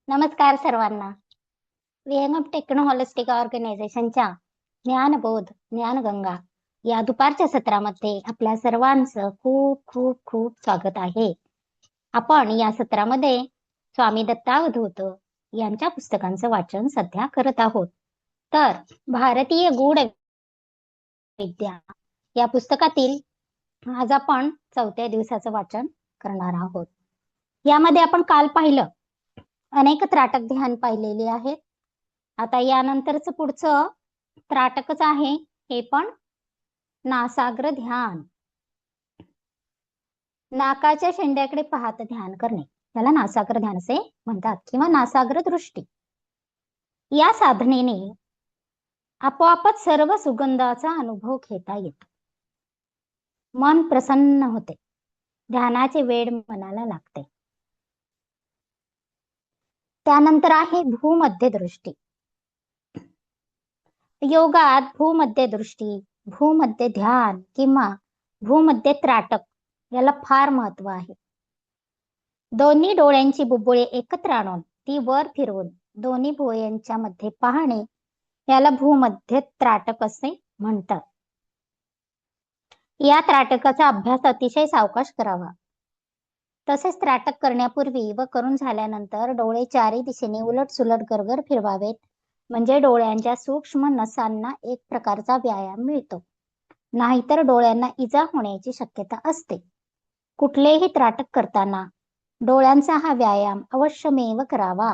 नमस्कार सर्वांना. विहंगम टेक्नो हॉलिस्टिक ऑर्गनायझेशनच्या ज्ञानबोध ज्ञानगंगा या दुपारच्या सत्रामध्ये आपल्या सर्वांचं खूप खूप खूप स्वागत आहे. आपण या सत्रामध्ये स्वामी दत्तावधूत यांच्या पुस्तकांचं वाचन सध्या करत आहोत. तर भारतीय गूढ विद्या या पुस्तकातील आज आपण 4थ्या दिवसाचं वाचन करणार आहोत. यामध्ये आपण काल पाहिलं अनेक त्राटक ध्यान पाहिलेले आहेत. आता यानंतरच पुढचं त्राटकच आहे, हे पण नासाग्र ध्यान. नाकाच्या शेंड्याकडे पाहत ध्यान करणे त्याला नासाग्र ध्यान असे म्हणतात किंवा नासाग्र दृष्टी. या साधनेने आपोआपच सर्व सुगंधाचा अनुभव घेता येतो. मन प्रसन्न होते, ध्यानाचे वेड मनाला लागते. त्यानंतर आहे भूमध्य दृष्टी. योगात भूमध्य दृष्टी, भूमध्य ध्यान किंवा भूमध्य त्राटक याला फार महत्व आहे. दोन्ही डोळ्यांची बुबुळे एकत्र आणून ती वर फिरवून दोन्ही भुवयांच्या मध्ये पाहणे याला भूमध्य त्राटक असे म्हणतात. या त्राटकाचा अभ्यास अतिशय सावकाश करावा. तसेच त्राटक करण्यापूर्वी व करून झाल्यानंतर डोळे चारी दिशेने उलट सुलट गरगर फिरवावेत, म्हणजे डोळ्यांच्या सूक्ष्म नसांना एक प्रकारचा व्यायाम मिळतो. नाहीतर डोळ्यांना इजा होण्याची शक्यता असते. कुठलेही त्राटक करताना डोळ्यांचा हा व्यायाम अवश्यमेव करावा.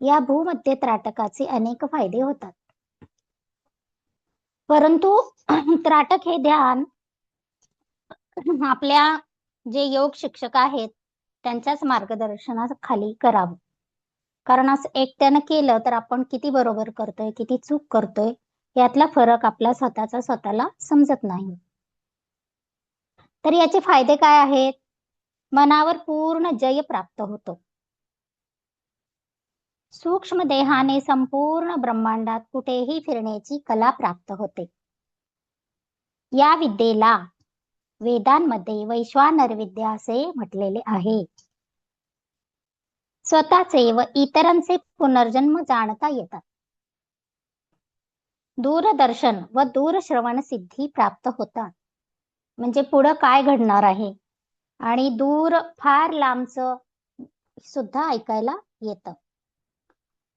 या भूमध्य त्राटकाचे अनेक फायदे होतात. परंतु त्राटक हे ध्यान आपल्या जे योग शिक्षक आहेत त्यांच्याच मार्गदर्शनाखाली करावं. कारण असं एकट्यानं केलं तर आपण किती बरोबर करतोय किती चूक करतोय यातला फरक आपला स्वतःला समजत नाही. तर याचे फायदे काय आहेत? मनावर पूर्ण जय प्राप्त होतो. सूक्ष्म देहाने संपूर्ण ब्रह्मांडात कुठेही फिरण्याची कला प्राप्त होते. या विद्येला वेदांमध्ये वैश्वानर विद्या असे म्हटलेले आहे. स्वतःचे व इतरांचे पुनर्जन्म जाणता येतात. दूरदर्शन व दूरश्रवण सिद्धी प्राप्त होतात. म्हणजे पुढं काय घडणार आहे आणि दूर फार लांबचं सुद्धा ऐकायला येतं.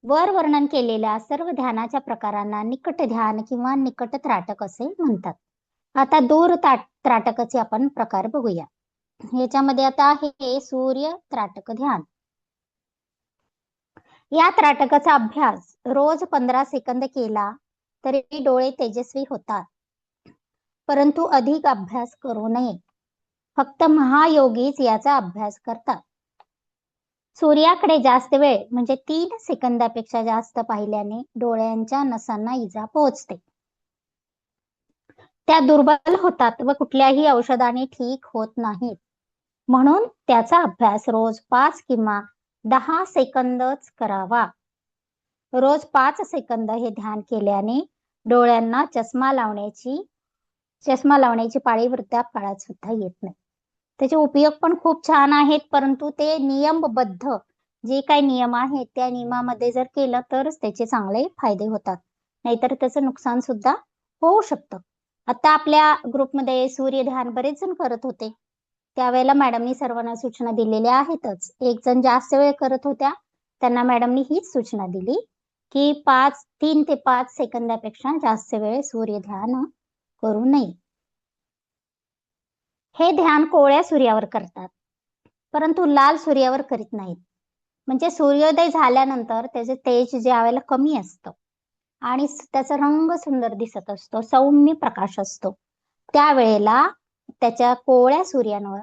वर वर्णन केलेल्या सर्व ध्यानाच्या प्रकारांना निकट ध्यान किंवा निकट त्राटक असे म्हणतात. आता दूर त्राटकाचे आपण प्रकार बघूया. याच्यामध्ये आता आहे सूर्य त्राटक ध्यान. या त्राटकाचा अभ्यास रोज 15 सेकंद केला तरी डोळे तेजस्वी होतात. परंतु अधिक अभ्यास करू नये. फक्त महायोगीच याचा अभ्यास करतात. सूर्याकडे जास्त वेळ म्हणजे 3 सेकंदापेक्षा जास्त पाहिल्याने डोळ्यांच्या नसांना इजा पोहोचते. त्या दुर्बल होतात व कुठल्याही औषधाने ठीक होत नाहीत. म्हणून त्याचा अभ्यास रोज 5 किंवा 10 सेकंदच करावा. रोज 5 सेकंद हे ध्यान केल्याने डोळ्यांना चष्मा लावण्याची पाळी वृद्धापकाळात सुद्धा येत नाही. त्याचे उपयोग पण खूप छान आहेत, परंतु ते नियमबद्ध जे काही नियम आहेत त्या नियमामध्ये जर केलं तरच त्याचे चांगले फायदे होतात, नाहीतर त्याचं नुकसान सुद्धा होऊ शकतं. आता आपल्या ग्रुपमध्ये सूर्य ध्यान बरेच जण करत होते. त्यावेळेला मॅडमनी सर्वांना सूचना दिलेल्या आहेतच. एक जण जास्त वेळ करत होत्या, त्यांना मॅडमनी हीच सूचना दिली की 3 ते 5 सेकंदापेक्षा जास्त वेळ सूर्य ध्यान करू नये. हे ध्यान कोवळ्या सूर्यावर करतात, परंतु लाल सूर्यावर करीत नाहीत. म्हणजे सूर्योदय झाल्यानंतर त्याचे तेज ज्या वेळेला कमी असतं आणि त्याचा रंग सुंदर दिसत असतो, सौम्य प्रकाश असतो, त्यावेळेला त्याच्या कोवळ्या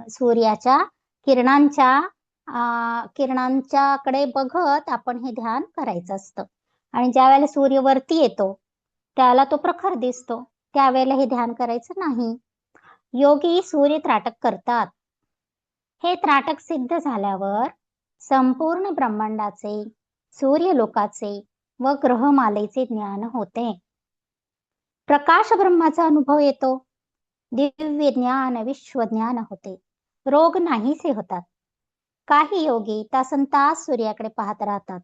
सूर्याच्या किरणांच्याकडे बघत आपण हे ध्यान करायचं असतं. आणि ज्या वेळेला सूर्य वरती येतो त्याला तो प्रखर दिसतो, त्यावेळेला हे ध्यान करायचं नाही. योगी सूर्य त्राटक करतात. हे त्राटक सिद्ध झाल्यावर संपूर्ण ब्रह्मांडाचे, सूर्यलोकाचे व ग्रहमालेचे ज्ञान होते. प्रकाश ब्रह्माचा अनुभव येतो. दिव्य ज्ञान विश्व ज्ञान होते. रोग नाहीसे होतात. काही योगी तासनतास सूर्याकडे पाहत राहतात.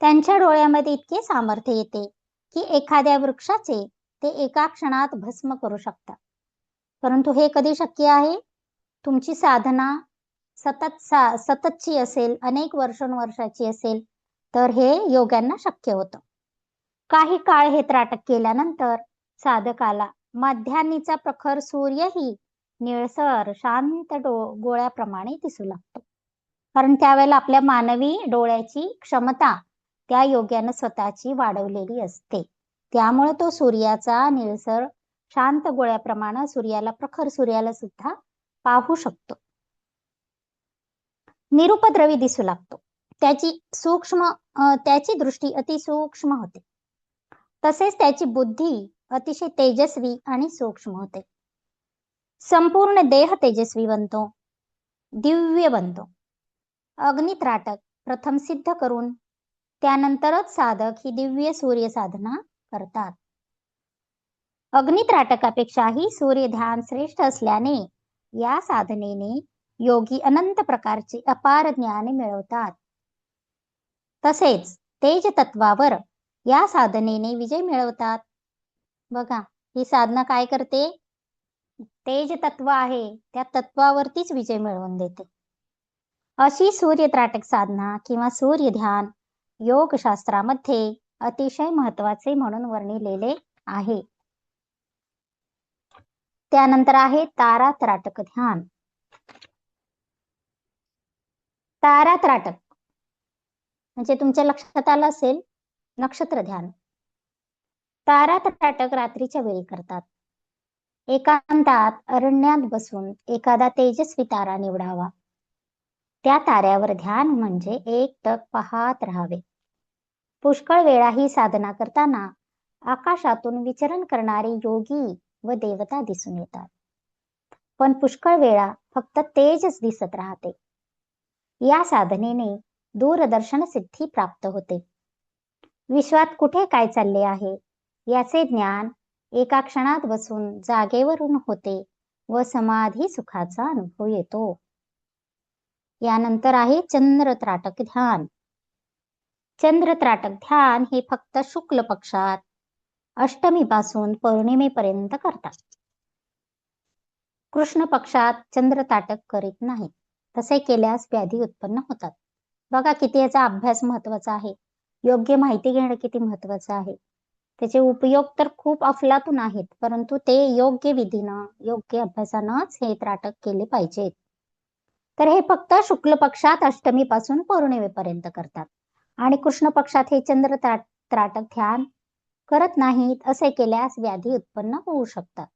त्यांच्या डोळ्यामध्ये इतके सामर्थ्य येते की एखाद्या वृक्षाचे ते एका क्षणात भस्म करू शकतात. परंतु हे कधी शक्य आहे? तुमची साधना सततची असेल, अनेक वर्षानुवर्षाची असेल, तर हे योग्यांना शक्य होतं. काही काळ हे त्राटक केल्यानंतर साधकाला मध्यान्नीचा प्रखर सूर्यही निळसर शांत गोळ्याप्रमाणे दिसू लागतो. कारण त्यावेळेला आपल्या मानवी डोळ्याची क्षमता त्या योग्यानं स्वतःची वाढवलेली असते. त्यामुळे तो सूर्याचा निळसर शांत गोळ्याप्रमाणे प्रखर सूर्याला सुद्धा पाहू शकतो. निरुपद्रवी दिसू लागतो. त्याची दृष्टी अतिसूक्ष्म होते. तसेच त्याची बुद्धी अतिशय तेजस्वी आणि सूक्ष्म होते. संपूर्ण देह तेजस्वी बनतो, दिव्य बनतो. अग्नित्राटक प्रथम सिद्ध करून त्यानंतरच साधक ही दिव्य सूर्य साधना करतात. अग्नित्राटकापेक्षाही सूर्य ध्यान श्रेष्ठ असल्याने या साधनेने योगी अनंत प्रकारचे अपार ज्ञान मिळवतात. तसेच तेज तत्वावर या साधनेने विजय मिळवतात. बघा, ही साधना काय करते? तेज तत्व आहे त्या तत्वावरतीच विजय मिळवून देते. अशी सूर्यत्राटक साधना किंवा सूर्य ध्यान योगशास्त्रामध्ये अतिशय महत्वाचे म्हणून वर्णिलेले आहे. त्यानंतर आहे तारात्राटक ध्यान. तारात्राटक म्हणजे तुमच्या लक्षात आलं असेल, नक्षत्र ध्यान. तारात्राटक रात्रीच्या वेळी करतात. एकांतात अरण्यात बसून एखादा तेजस्वी तारा निवडावा. त्या ताऱ्यावर ध्यान म्हणजे एकटक पाहत राहावे. पुष्कळ वेळा ही साधना करताना आकाशातून विचरण करणारे योगी व देवता दिसून येतात. पण पुष्कळ वेळा फक्त तेजच दिसत राहते. या साधनेने दूरदर्शन सिद्धी प्राप्त होते. विश्वात कुठे काय चालले आहे याचे ज्ञान एका क्षणात बसून जागेवरून होते व समाधी सुखाचा अनुभव येतो. यानंतर आहे चंद्रत्राटक ध्यान. चंद्रत्राटक ध्यान हे फक्त शुक्ल पक्षात अष्टमीपासून पौर्णिमेपर्यंत करतात. कृष्ण पक्षात चंद्रताटक करीत नाहीत. तसे केल्यास व्याधी उत्पन्न होतात. बघा किती याचा अभ्यास महत्वाचा आहे. योग्य माहिती घेणं किती महत्वाचं आहे. त्याचे उपयोग तर खूप अफलातून आहेत, परंतु ते योग्य विधीनं योग्य अभ्यासानंच हे त्राटक केले पाहिजेत. तर हे फक्त शुक्ल पक्षात अष्टमीपासून पौर्णिमेपर्यंत करतात आणि कृष्ण पक्षात हे चंद्र त्राटक ध्यान करत नाहीत. असे केल्यास व्याधी उत्पन्न होऊ शकतात.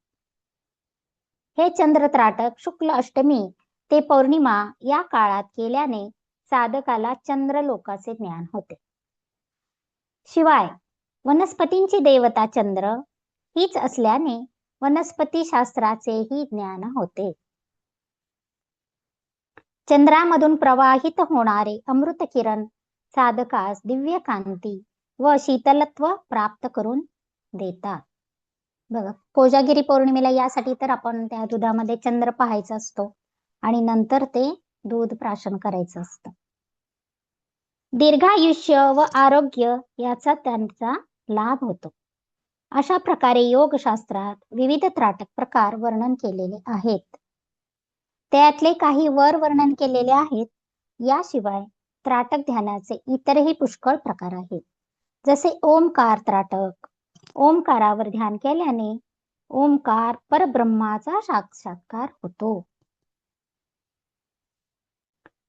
हे चंद्र त्राटक शुक्ल अष्टमी ते पौर्णिमा या काळात केल्याने साधकाला चंद्रलोकाचे ज्ञान होते. शिवाय वनस्पतींची देवता चंद्र हीच असल्याने वनस्पती शास्त्राचेही ज्ञान होते. चंद्रामधून प्रवाहित होणारे अमृत किरण साधकास दिव्य कांती व शीतलत्व प्राप्त करून देतात. बघा, कोजागिरी पौर्णिमेला यासाठी तर आपण त्या दुधामध्ये चंद्र पाहायचा असतो आणि नंतर ते दूध प्राशन करायचं असतं. दीर्घायुष्य व आरोग्य याचा त्यांचा लाभ होतो. अशा प्रकारे योगशास्त्रात विविध त्राटक प्रकार वर्णन केलेले आहेत. त्यातले काही वर वर्णन केलेले आहेत. याशिवाय त्राटक ध्यानाचे इतरही पुष्कळ प्रकार आहेत. जसे ओमकार त्राटक. ओमकारावर ध्यान केल्याने ओमकार परब्रह्माचा साक्षात्कार होतो.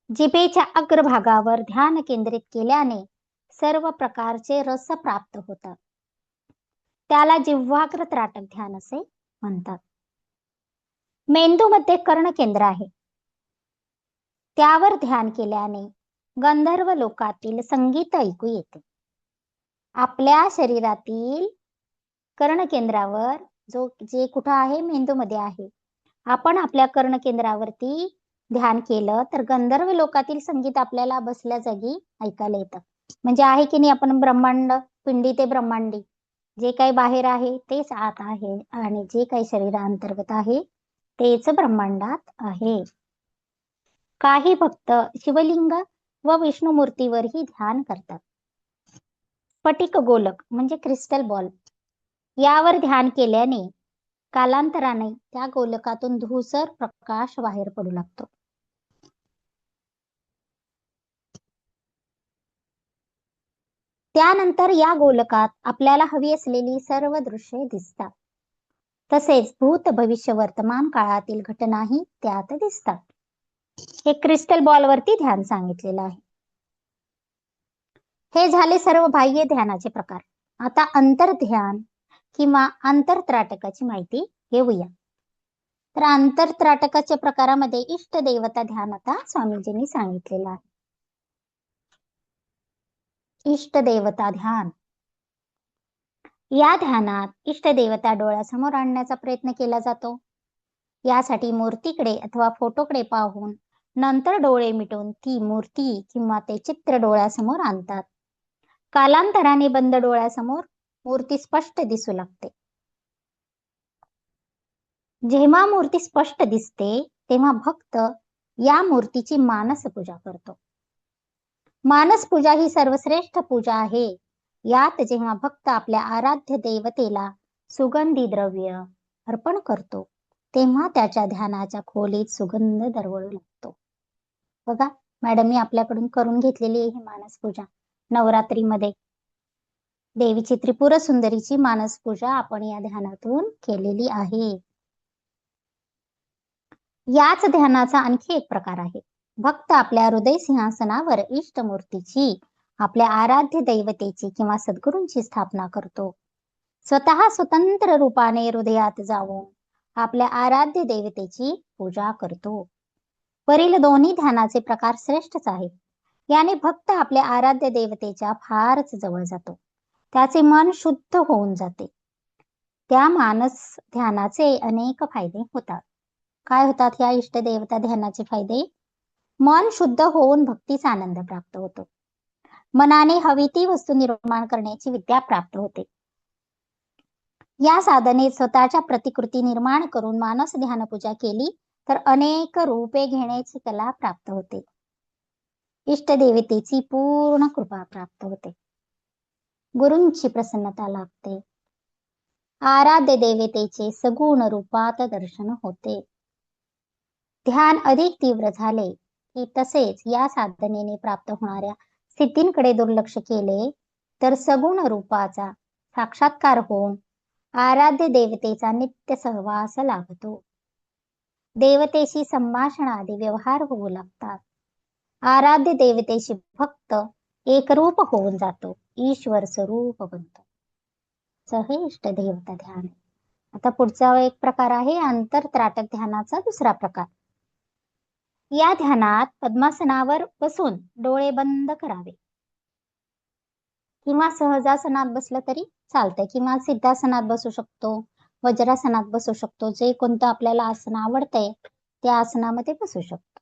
जिभेच्या अग्रभागावर ध्यान केंद्रित केल्याने सर्व प्रकारचे रस प्राप्त होतात. त्याला जिव्हाग्र त्राटक ध्यान असे म्हणतात. मेंदूमध्ये कर्णकेंद्र आहे. त्यावर ध्यान केल्याने गंधर्व लोकातील संगीत ऐकू येते. आपल्या शरीरातील कर्णकेंद्रावर जे कुठं आहे, मेंदूमध्ये आहे. आपण आपल्या कर्णकेंद्रावरती ध्यान केलं तर गंधर्व लोकातील संगीत आपल्याला बसल्या जागी ऐकायला येतं. म्हणजे आहे की नाही, आपण ब्रह्मांड, पिंडी ते ब्रह्मांडी, जे काही बाहेर आहे तेच आत आहे आणि जे काही शरीराअंतर्गत आहे तेच ब्रह्मांडात आहे. काही भक्त शिवलिंग व विष्णुमूर्तीवरही ध्यान करतात. स्फटिक गोलक म्हणजे क्रिस्टल बॉल यावर ध्यान केल्याने कालांतराने त्या गोलकातून धूसर प्रकाश बाहेर पडू लागतो. त्यानंतर या गोलकात आपल्याला हवी असलेली सर्व दृश्ये दिसतात. तसेच भूत भविष्य वर्तमान काळातील घटनाही त्यात दिसतात. हे क्रिस्टल बॉलवरती ध्यान सांगितलेलं आहे. हे झाले सर्व बाह्य ध्यानाचे प्रकार. आता अंतर्ध्यान किंवा अंतरत्राटकाची माहिती घेऊया. तर अंतरत्राटकाच्या प्रकारामध्ये इष्ट देवता ध्यान आता स्वामीजींनी सांगितलेलं आहे. इष्ट देवता ध्यान. या ध्यानात इष्ट देवता डोळ्यासमोर आणण्याचा प्रयत्न केला जातो. यासाठी मूर्तीकडे अथवा फोटोकडे पाहून नंतर डोळे मिटून ती मूर्ती किंवा ते चित्र डोळ्यासमोर आणतात. कालांतराने बंद डोळ्यासमोर मूर्ती स्पष्ट दिसू लागते. जेव्हा मूर्ती स्पष्ट दिसते तेव्हा भक्त या मूर्तीची मानस पूजा करतो. मानस पूजा ही सर्वश्रेष्ठ पूजा आहे. यात जेव्हा भक्त आपल्या आराध्य देवतेला सुगंधी द्रव्य अर्पण करतो तेव्हा त्याच्या ध्यानाच्या खोलीत सुगंध दरवळू लागतो. बघा मॅडम, मी आपल्याकडून करून घेतलेली ही मानस पूजा नवरात्रीमध्ये देवीची त्रिपुर सुंदरीची मानस पूजा आपण या ध्यानातून केलेली आहे. याच ध्यानाचा आणखी एक प्रकार आहे. भक्त आपल्या हृदय सिंहासनावर इष्टमूर्तीची, आपल्या आराध्य दैवतेची किंवा सद्गुरूंची स्थापना करतो. स्वतः स्वतंत्र रूपाने हृदयात जाऊन आपल्या आराध्य देवतेची पूजा करतो. वरील दोन्ही ध्यानाचे प्रकार श्रेष्ठच आहेत. याने भक्त आपल्या आराध्य देवतेच्या फारच जवळ जातो. त्याचे मन शुद्ध होऊन जाते. त्या मानस ध्यानाचे अनेक फायदे होतात. काय होतात या इष्ट देवता ध्यानाचे फायदे? मन शुद्ध होऊन भक्तीचा आनंद प्राप्त होतो. मनाने हवी ती वस्तू निर्माण करण्याची विद्या प्राप्त होते. या साधनेत स्वतःच्या प्रतिकृती निर्माण करून मानस ध्यान पूजा केली तर अनेक रूपे घेण्याची कला प्राप्त होते. इष्ट देवतेची पूर्ण कृपा प्राप्त होते. गुरूंची प्रसन्नता लाभते. आराध्य देवतेचे सगुण रूपात दर्शन होते. ध्यान अधिक तीव्र झाले की तसेच या साधनेने प्राप्त होणाऱ्या स्थितींकडे दुर्लक्ष केले तर सगुण रूपाचा साक्षात्कार होऊन आराध्य देवतेचा नित्य सहवास लाभतो. देवतेशी संभाषण आदी व्यवहार होऊ लागतात. आराध्य देवतेशी भक्त एकरूप होऊन जातो. ईश्वर स्वरूप बनतो. हे इष्ट देवता ध्यान. आता पुढचा एक प्रकार आहे अंतरत्राटक ध्यानाचा दुसरा प्रकार. या ध्यानात पद्मासनावर बसून डोळे बंद करावे किंवा सहजासनात बसलं तरी चालतंय किंवा सिद्धासनात बसू शकतो, वज्रासनात बसू शकतो. जे कोणतं आपल्याला आसन आवडतंय त्या आसनामध्ये बसू शकतो.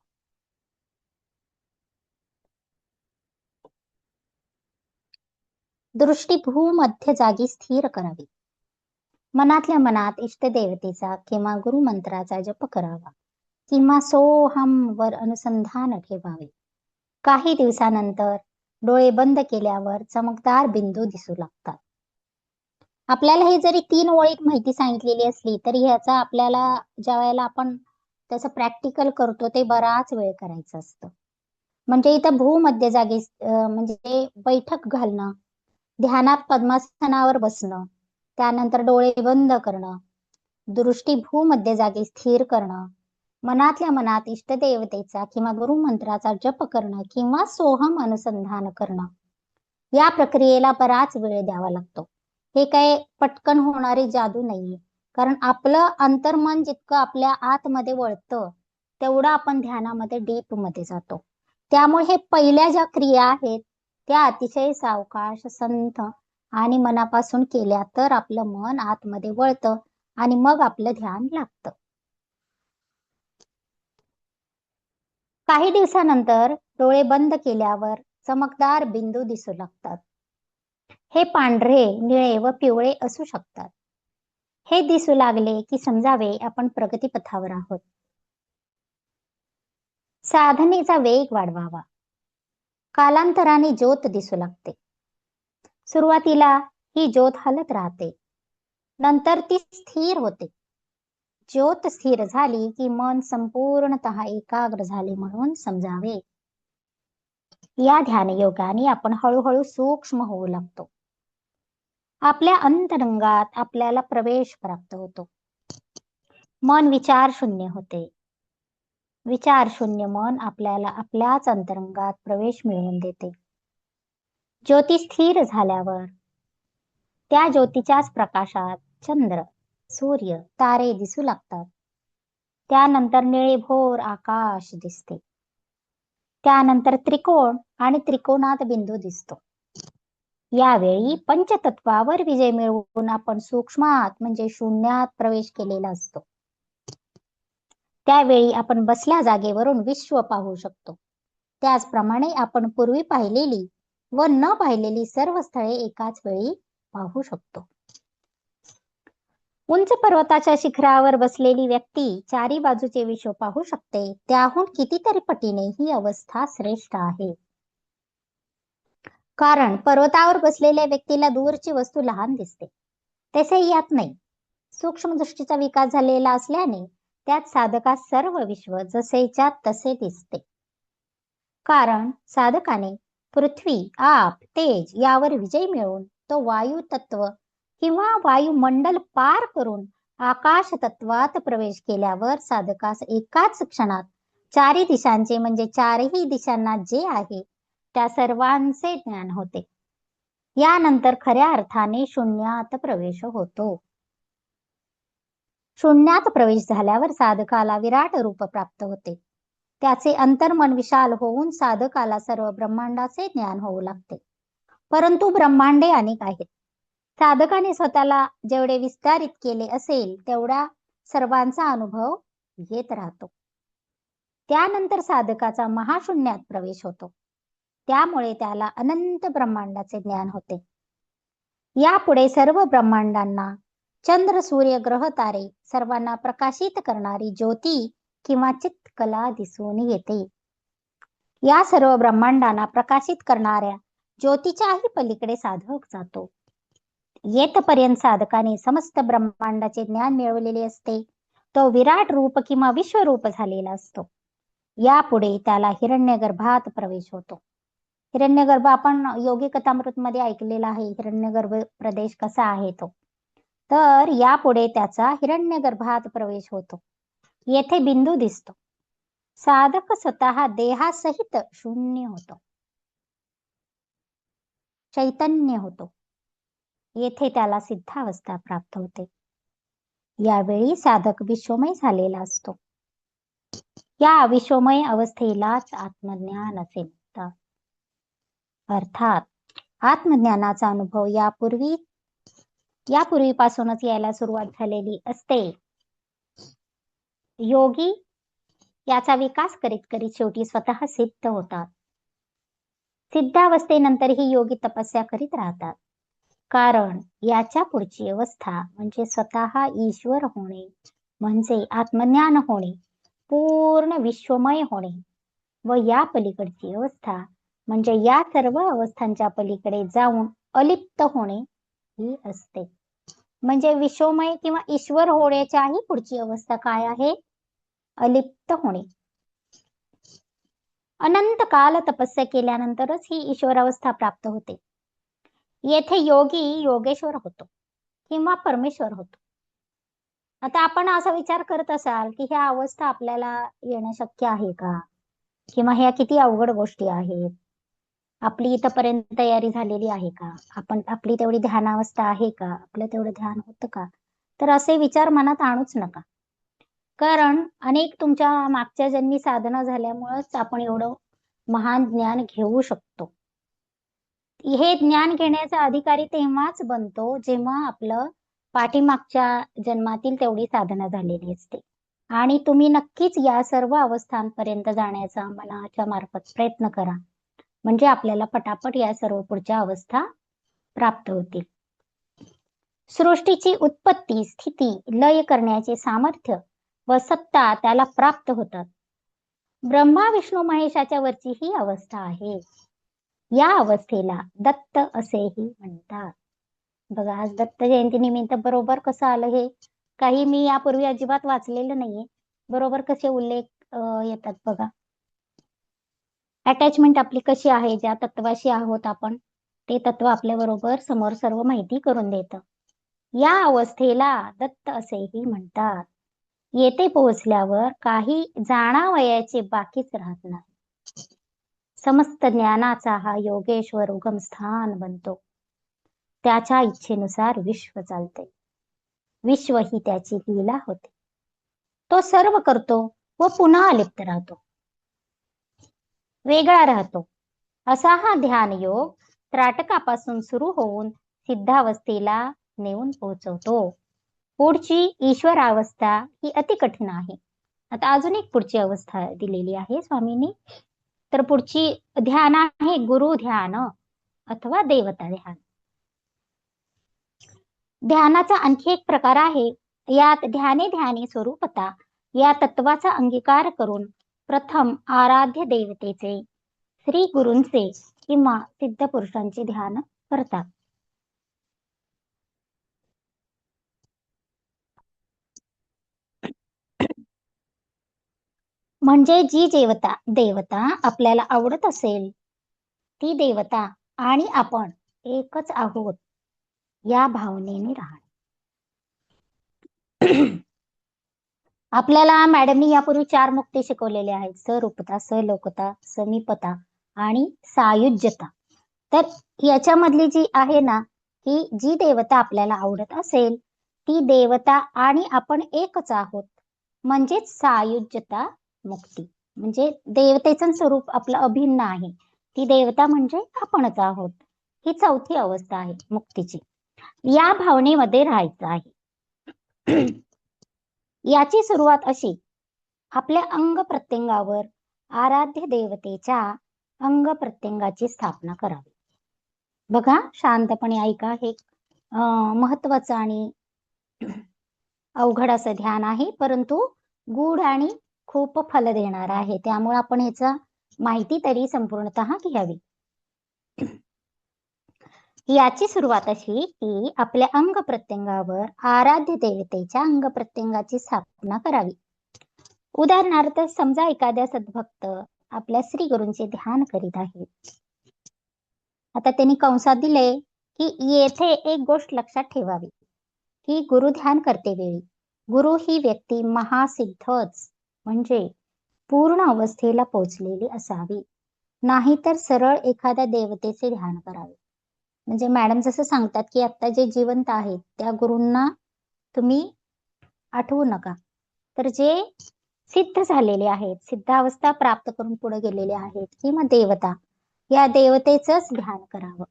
दृष्टी भूमध्य जागी स्थिर करावी. मनातल्या मनात इष्टदेवतेचा किंवा गुरुमंत्राचा जप करावा किंवा सोहम वर अनुसंधान ठेवावे. काही दिवसानंतर डोळे बंद केल्यावर चमकदार बिंदू दिसू लागतात. आपल्याला हे जरी 3 ओळीत माहिती सांगितलेली असली तरी ह्याचा आपल्याला ज्या वेळेला आपण त्याचं प्रॅक्टिकल करतो ते बराच वेळ करायचं असतं. म्हणजे इथं भूमध्य जागी म्हणजे बैठक घालणं, ध्यानात पद्मासनावर बसणं, त्यानंतर डोळे बंद करणं, दृष्टी भूमध्य जागी स्थिर करणं, मनातल्या मनात इष्टदेवतेचा किंवा गुरुमंत्राचा जप करणं किंवा सोहम अनुसंधान करणं. या प्रक्रियेला बराच वेळ द्यावा लागतो. हे काय पटकन होणारी जादू नाहीये. कारण आपलं अंतर्मन जितकं आपल्या आतमध्ये वळतं तेवढं आपण ध्यानामध्ये डीप मध्ये जातो. त्यामुळे हे पहिल्या ज्या क्रिया आहेत त्या अतिशय सावकाश, संथ आणि मनापासून केल्या तर आपलं मन आतमध्ये वळतं आणि मग आपलं ध्यान लागतं. काही दिवसानंतर डोळे बंद केल्यावर चमकदार बिंदू दिसू लागतात. हे पांढरे, निळे व पिवळे असू शकतात. हे दिसू लागले की समजावे आपण प्रगतीपथावर आहोत. साधनेचा वेग वाढवावा. कालांतराने ज्योत दिसू लागते. सुरुवातीला ही ज्योत हलत राहते, नंतर ती स्थिर होते. ज्योत स्थिर झाली की मन संपूर्णतः एकाग्र झाले म्हणून समजावे. या ध्यान योगाने आपण हळूहळू सूक्ष्म होऊ लागतो. आपल्या अंतरंगात आपल्याला प्रवेश प्राप्त होतो. मन विचार शून्य होते. विचार शून्य मन आपल्याला आपल्याच अंतरंगात प्रवेश मिळवून देते. ज्योती स्थिर झाल्यावर त्या ज्योतीच्याच प्रकाशात चंद्र, सूर्य, तारे दिसू लागतात. त्यानंतर निळेभोर आकाश दिसते. त्यानंतर त्रिकोण आणि त्रिकोणात बिंदू दिसतो. यावेळी पंचतत्वावर विजय मिळवून आपण सूक्ष्मात म्हणजे शून्यात प्रवेश केलेला असतो. त्यावेळी आपण बसल्या जागेवरून विश्व पाहू शकतो. त्याचप्रमाणे आपण पूर्वी पाहिलेली व न पाहिलेली सर्व स्थळे एकाच वेळी पाहू शकतो. उंच पर्वताच्या शिखरावर बसलेली व्यक्ती चारी बाजूचे विश्व पाहू शकते. त्याहून कितीतरी पटीने ही अवस्था श्रेष्ठ आहे. कारण पर्वतावर बसलेल्या व्यक्तीला दूरची वस्तू लहान दिसते, तसे यात नाही. सूक्ष्म दृष्टीचा विकास झालेला असल्याने त्यात साधकास सर्व विश्व जसेच्या तसे दिसते. कारण साधकाने पृथ्वी, आप, तेज यावर विजय मिळवून तो वायू तत्व किंवा वायुमंडल पार करून आकाश तत्वात प्रवेश केल्यावर साधकास एकाच क्षणात चारी दिशांचे म्हणजे चारही दिशांना जे आहे त्या सर्वांचे ज्ञान होते. यानंतर खऱ्या अर्थाने शून्यात प्रवेश होतो. शून्यात प्रवेश झाल्यावर साधकाला विराट रूप प्राप्त होते. त्याचे अंतर्मन विशाल होऊन साधकाला सर्व ब्रह्मांडाचे ज्ञान होऊ लागते. परंतु ब्रह्मांडे अनेक आहेत. साधकाने स्वतःला जेवढे विस्तारित केले असेल तेवढा सर्वांचा अनुभव येत राहतो. त्यानंतर साधकाचा महाशून्यात प्रवेश होतो. त्यामुळे त्याला अनंत ब्रह्मांडाचे ज्ञान होते. यापुढे सर्व ब्रह्मांडांना चंद्र, सूर्य, ग्रह, तारे सर्वांना प्रकाशित करणारी ज्योती किंवा चित्कला दिसून येते. या सर्व ब्रह्मांडांना प्रकाशित करणाऱ्या ज्योतीच्याही पलीकडे साधक जातो. येतपर्यंत साधकाने समस्त ब्रह्मांडाचे ज्ञान मिळवलेले असते. तो विराट रूप किंवा विश्वरूप झालेला असतो. यापुढे त्याला हिरण्यगर्भात प्रवेश होतो. हिरण्यगर्भ आपण योगी कथामृत मध्ये ऐकलेला आहे. हिरण्यगर्भ प्रदेश कसा आहे तो. तर यापुढे त्याचा हिरण्यगर्भात प्रवेश होतो. येथे बिंदू दिसतो. साधक स्वतः देहासहित शून्य होतो, चैतन्य होतो. येथे त्याला सिद्धावस्था प्राप्त होते. यावेळी साधक विश्वमय झालेला असतो. या विश्वमय अवस्थेलाच आत्मज्ञान असे म्हणतात. अर्थात आत्मज्ञानाचा अनुभव यापूर्वीपासूनच यायला सुरुवात झालेली असते. योगी याचा विकास करीत करीत शेवटी स्वतः सिद्ध होतात. सिद्धावस्थेनंतरही योगी तपस्या करीत राहतात. कारण याच्या पुढची अवस्था म्हणजे स्वतः ईश्वर होणे, म्हणजे आत्मज्ञान होणे, पूर्ण विश्वमय होणे व या पलीकडची अवस्था म्हणजे या सर्व अवस्थांच्या पलीकडे जाऊन अलिप्त होणे ही असते. म्हणजे विश्वमय किंवा ईश्वर होण्याच्याही पुढची अवस्था काय आहे? अलिप्त होणे. अनंत काल तपस्या केल्यानंतरच ही ईश्वरावस्था प्राप्त होते. येथे योगी योगेश्वर होतो किंवा परमेश्वर होतो. आता आपण असा विचार करत असाल की ह्या अवस्था आपल्याला येणं शक्य आहे का, किंवा ह्या किती अवघड गोष्टी आहेत, आपली इथपर्यंत तयारी झालेली आहे का, आपली तेवढी ध्यानावस्था आहे का, आपलं तेवढं ध्यान होतं का. तर असे विचार मनात आणूच नका. कारण अनेक तुमच्या मागच्या जन्मी साधना झाल्यामुळेच आपण एवढं महान ज्ञान घेऊ शकतो. हे ज्ञान घेण्याचा अधिकारी तेव्हाच बनतो जेव्हा आपलं पाठीमागच्या जन्मातील तेवढी साधना झालेली असते. आणि तुम्ही नक्कीच या सर्व अवस्थांपर्यंत जाण्याचा मनाच्या मार्फत प्रयत्न करा. म्हणजे आपल्याला पटापट या सर्व पुढच्या अवस्था प्राप्त होतील. सृष्टीची उत्पत्ती, स्थिती, लय करण्याचे सामर्थ्य व सत्ता त्याला प्राप्त होतात. ब्रह्मा विष्णू महेशाच्या वरची ही अवस्था आहे. या अवस्थेला दत्त असेही म्हणतात. बघा, आज दत्त जयंती निमित्त बरोबर कसं आलं हे, काही मी यापूर्वी अजिबात वाचलेलं नाहीये. बरोबर कसे उल्लेख येतात बघा. अटॅचमेंट आपली कशी आहे, ज्या तत्वाशी आहोत आपण, ते तत्व आपल्या बरोबर समोर सर्व माहिती करून देतं. या अवस्थेला दत्त असेही म्हणतात. येथे पोहोचल्यावर काही जाणावयाचे बाकीच राहत नाही. समस्त ज्ञानाचा हा योगेश्वर उगम स्थान बनतो. त्याच्या इच्छेनुसार विश्व चालते. विश्व ही त्याची लीला होते. तो सर्व करतो व पुन्हा अलिप्त राहतो, वेगळा राहतो. असा हा ध्यान योग त्राटकापासून सुरू होऊन सिद्धावस्थेला नेऊन पोहोचवतो. पुढची ईश्वरावस्था ही अति कठीण आहे. आता अजून एक पुढची अवस्था दिलेली आहे स्वामींनी. तर पुढची ध्यान आहे गुरु ध्यान अथवा देवता ध्यान. ध्यानाचा आणखी एक प्रकार आहे. यात ध्यानी स्वरूपता या तत्वाचा अंगीकार करून प्रथम आराध्य देवतेचे, श्री गुरूंचे किंवा सिद्ध पुरुषांचे ध्यान करतात. म्हणजे जी देवता आपल्याला आवडत असेल, ती देवता आणि आपण एकच आहोत या भावनेने राहणे. आपल्याला मॅडमनी यापूर्वी 4 मुक्ती शिकवलेले आहेत: सरूपता, सलोकता, समीपता आणि सायुज्यता. तर याच्यामधली जी आहे ना, की जी देवता आपल्याला आवडत असेल, ती देवता आणि आपण एकच आहोत, म्हणजेच सायुज्यता मुक्ती. म्हणजे देवतेचं स्वरूप आपलं अभिन्न आहे, ती देवता म्हणजे आपणच आहोत. ही चौथी अवस्था आहे मुक्तीची. या भावनेमध्ये राहायचं आहे. याची सुरुवात अशी: आपल्या अंग प्रत्यंगावर आराध्य देवतेच्या अंग प्रत्यंगाची स्थापना करावी. बघा, शांतपणे ऐका. हे महत्वाचं आणि अवघड असं ध्यान आहे, परंतु गूढ आणि खूप फल देणार आहे. त्यामुळे आपण ह्याचा माहिती तरी संपूर्णतः घ्यावी. याची सुरुवात अशी की आपल्या अंग प्रत्यंगावर आराध्य देवतेच्या अंग प्रत्यंगाची स्थापना करावी. उदाहरणार्थ, समजा एखाद्या सद्भक्त आपल्या श्री गुरूंचे ध्यान करीत आहेत. आता त्यांनी कंसात दिले की येथे एक गोष्ट लक्षात ठेवावी की गुरु ध्यान करते वेळी गुरु ही व्यक्ती महासिद्धच म्हणजे पूर्ण अवस्थेला पोहोचलेली असावी, नाहीतर सरळ एखाद्या देवतेचे ध्यान करावे. म्हणजे मॅडम जसं सांगतात की आता जे जिवंत आहेत त्या गुरूंना तुम्ही आठवू नका, तर जे सिद्ध झालेले आहेत, सिद्धावस्था प्राप्त करून पुढे गेलेले आहेत किंवा देवता, या देवतेचंच ध्यान करावं.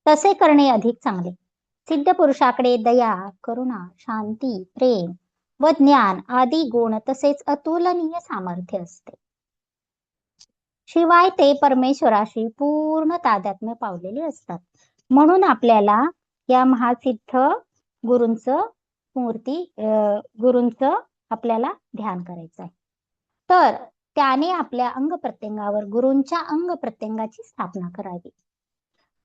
तसे करणे अधिक चांगले. सिद्ध पुरुषाकडे दया, करुणा, शांती, प्रेम व ज्ञान आदी गुण तसेच अतुलनीय सामर्थ्य असते. शिवाय ते परमेश्वराशी पूर्ण तादात्म्य पावलेले असतात. म्हणून आपल्याला या महासिद्ध गुरूंचं गुरूंचं आपल्याला ध्यान करायचं आहे. तर त्याने आपल्या अंग प्रत्यंगावर गुरूंच्या अंग प्रत्यंगाची स्थापना करावी.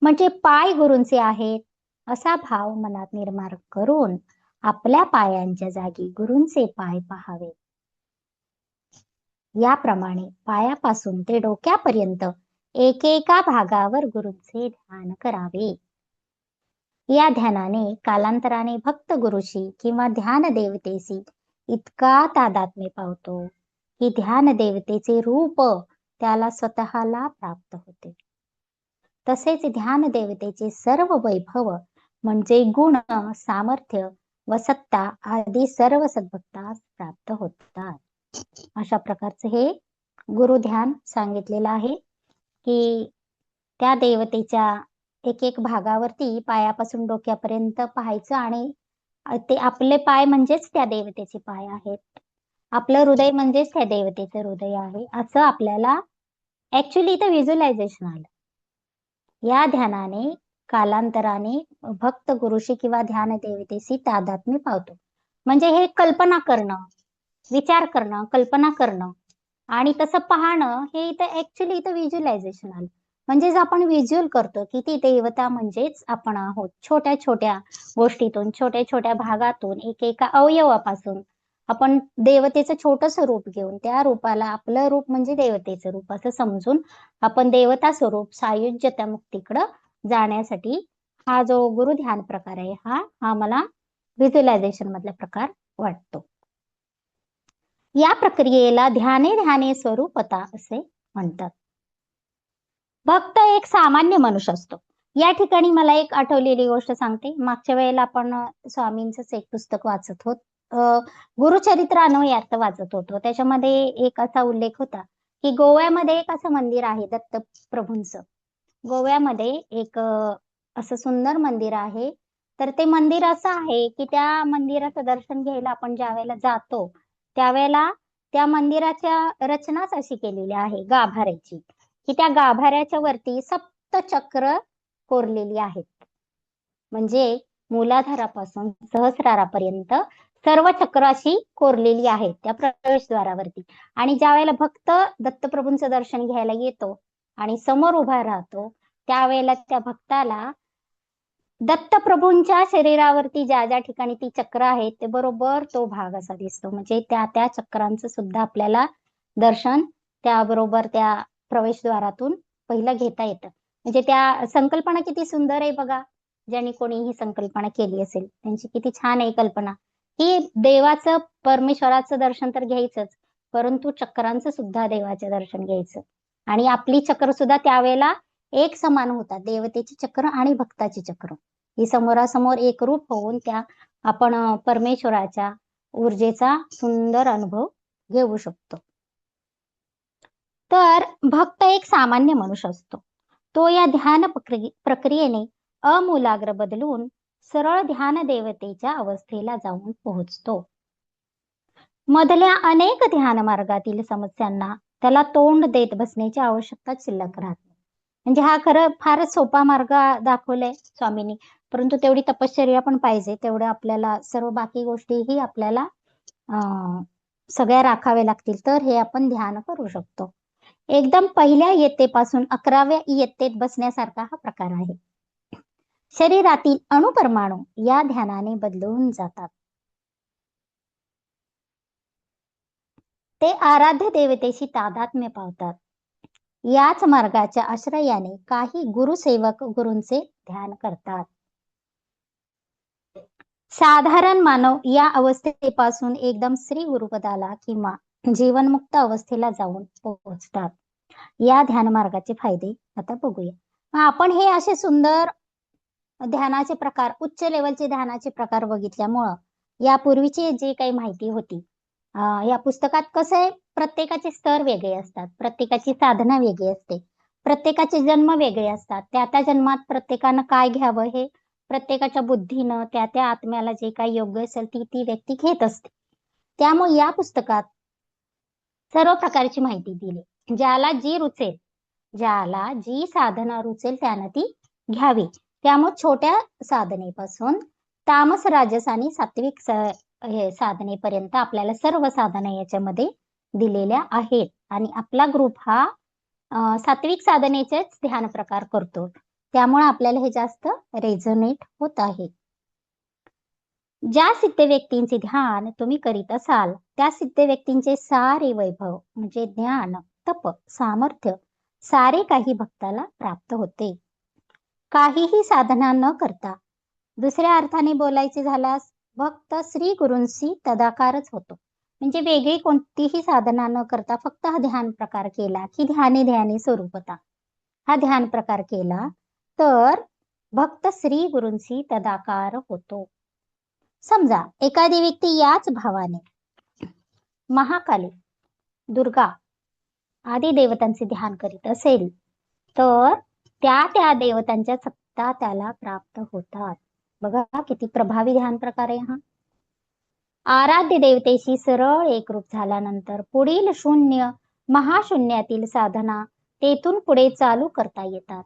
म्हणजे पाय गुरूंचे आहेत असा भाव मनात निर्माण करून आपल्या पायांच्या जागी गुरूंचे पाय पाहावे. याप्रमाणे पायापासून ते डोक्यापर्यंत एकेका भागावर गुरूंचे ध्यान करावे. या ध्यानाने कालांतराने भक्त गुरुशी किंवा ध्यान देवतेशी इतका तादात्म्य पावतो की ध्यान देवतेचे रूप त्याला स्वतःला प्राप्त होते. तसेच ध्यान देवतेचे सर्व वैभव म्हणजे गुण, सामर्थ्य व सत्ता आदी सर्व सद्भक्तास प्राप्त होतात. अशा प्रकारचे हे गुरु ध्यान सांगितलेलं आहे की त्या देवतेच्या एक एक भागावरती पायापासून डोक्यापर्यंत पाहायचं आणि ते आपले पाय म्हणजेच त्या देवतेचे पाय आहेत, आपलं हृदय म्हणजेच त्या देवतेचं हृदय आहे, असं आपल्याला ऍक्च्युली इथं व्हिज्युअलायझेशन आलं. या ध्यानाने कालांतराने भक्त गुरुशी किंवा ध्यान देवतेशी तादात्म्य पावतो. म्हणजे हे कल्पना करणं, विचार करणं, कल्पना करणं आणि तसं पाहणं हे इथं ऍक्च्युली इथं व्हिज्युअलायझेशन आलं. म्हणजेच आपण व्हिज्युअल करतो की ती देवता म्हणजेच आपण आहोत. छोट्या छोट्या गोष्टीतून, छोट्या छोट्या भागातून, एकेका अवयवापासून आपण देवतेचं छोटंसं रूप घेऊन त्या रूपाला आपलं रूप म्हणजे देवतेचं रूप असं समजून आपण देवता स्वरूप सायुज्यता मुक्तीकडं जाण्यासाठी हा जो गुरु ध्यान प्रकार आहे हा मला व्हिज्युअलायझेशन मधला प्रकार वाटतो. या प्रक्रियेला ध्याने ध्याने स्वरूपता असे म्हणतात. भक्त एक सामान्य मनुष्य असतो. या ठिकाणी मला एक आठवलेली गोष्ट सांगते. मागच्या वेळेला आपण स्वामींचंच एक पुस्तक वाचत होत. गुरुचरित्र अन्वयार्थ वाचत होतो. त्याच्यामध्ये एक असा उल्लेख होता की गोव्यामध्ये एक असं मंदिर आहे दत्तप्रभूंचं. गोव्यामध्ये एक असं सुंदर मंदिर आहे. तर ते मंदिर असं आहे की त्या मंदिराचं दर्शन घ्यायला आपण ज्या वेळेला जातो त्यावेळेला त्या मंदिराच्या रचनाच अशी केलेली आहे गाभाऱ्याची, की त्या गाभाऱ्याच्या वरती सप्तचक्र कोरलेली आहेत. म्हणजे मूलाधारापासून सहस्रारापर्यंत सर्व चक्र अशी कोरलेली आहेत त्या प्रवेशद्वारावरती. आणि ज्या वेळेला भक्त दत्तप्रभूंचं दर्शन घ्यायला येतो आणि समोर उभा राहतो त्यावेळेला त्या भक्ताला दत्तप्रभूंच्या शरीरावरती ज्या ज्या ठिकाणी ती चक्र आहेत ते बरोबर तो भाग असा दिसतो. म्हणजे त्या चक्रांचं सुद्धा आपल्याला दर्शन त्याबरोबर त्या प्रवेशद्वारातून पहिलं घेता येतं. म्हणजे त्या संकल्पना किती सुंदर आहे बघा. ज्यांनी कोणी ही संकल्पना केली असेल त्यांची किती छान आहे कल्पना, की देवाचं परमेश्वराचं दर्शन तर घ्यायचंच, परंतु चक्रांचं सुद्धा देवाचे दर्शन घ्यायचं. आणि आपली चक्र सुद्धा त्यावेळेला एक समान होतात. देवतेचे चक्र आणि भक्ताचे चक्र ही समोरासमोर एकरूप होऊन त्या आपण परमेश्वराच्या ऊर्जेचा सुंदर अनुभव घेऊ शकतो. तर भक्त एक सामान्य मनुष्य असतो. तो या ध्यान प्रक्रियेने अमूलाग्र बदलून सरळ ध्यान देवतेच्या अवस्थेला जाऊन पोहोचतो. मधल्या अनेक ध्यान मार्गातील समस्यांना त्याला तोंड देत बसण्याची आवश्यकता शिल्लक राहत नाही. म्हणजे हा खरं फारच सोपा मार्ग दाखवलाय स्वामींनी, परंतु तेवढी तपश्चर्या पण पाहिजे. तेवढं आपल्याला सर्व बाकी गोष्टीही आपल्याला सगळ्या राखाव्या लागतील तर हे आपण ध्यान करू शकतो. एकदम पहिल्या इयत्तेपासून 11व्या इयत्तेत बसण्यासारखा हा प्रकार आहे. शरीरातील अणुपरमाणू या ध्यानाने बदलून जातात. ते आराध्य देवतेशी तादात्म्य पावतात. याच मार्गाच्या आश्रयाने काही गुरुसेवक गुरूंचे ध्यान करतात. साधारण मानव या अवस्थेपासून एकदम श्री गुरुपदाला किंवा जीवनमुक्त अवस्थेला जाऊन पोहोचतात. या ध्यान मार्गाचे फायदे आता बघूया. आपण हे असे सुंदर ध्यानाचे प्रकार, उच्च लेवलचे ध्यानाचे प्रकार बघितल्यामुळं यापूर्वीची जी काही माहिती होती या पुस्तकात कसं आहे, प्रत्येकाचे स्तर वेगळे असतात, प्रत्येकाची साधना वेगळी असते, प्रत्येकाचे जन्म वेगळे असतात. त्या जन्मात प्रत्येकानं काय घ्यावं हे प्रत्येकाच्या बुद्धीनं त्या आत्म्याला जे काही योग्य असेल ती व्यक्ती घेत असते. त्यामुळे या पुस्तकात सर्व प्रकारची माहिती दिली. ज्याला जी रुचेल, ज्याला जी साधना रुचेल त्यानं ती घ्यावी. त्यामुळे छोट्या साधनेपासून तामस, राजस आणि सात्विक साधनेपर्यंत आपल्याला सर्व साधना याच्यामध्ये दिलेल्या आहेत. आणि आपला ग्रुप हा सात्विक साधनेचेच ध्यान प्रकार करतो. त्यामुळे आपल्याला हे जास्त रेझोनेट होत आहे. ज्या सिद्ध व्यक्तींचे ध्यान तुम्ही करीत असाल त्या सिद्ध व्यक्तींचे सारे वैभव म्हणजे ज्ञान, तप, सामर्थ्य सारे काही भक्ताला प्राप्त होते. काहीही साधना न करता दुसऱ्या अर्थाने बोलायचे झाल्यास भक्त श्री गुरूंशी तदाकारच होतो. म्हणजे वेगळी कोणतीही साधना न करता फक्त हा ध्यान प्रकार केला की ध्याने ध्याने स्वरूपता हा ध्यान प्रकार केला तर भक्त श्री गुरूंशी तदाकार होतो. समजा एखादी व्यक्ती याच भावाने महाकाली, दुर्गा आदी देवतांचे ध्यान करीत असेल तर त्या देवतांच्या सत्ता त्याला प्राप्त होतात. बघा किती प्रभावी ध्यान प्रकार आहे हा. आराध्य देवतेशी सरळ एकरूप झाल्यानंतर पुढील शून्य महाशून्यातील साधना तेथून पुढे चालू करता येतात.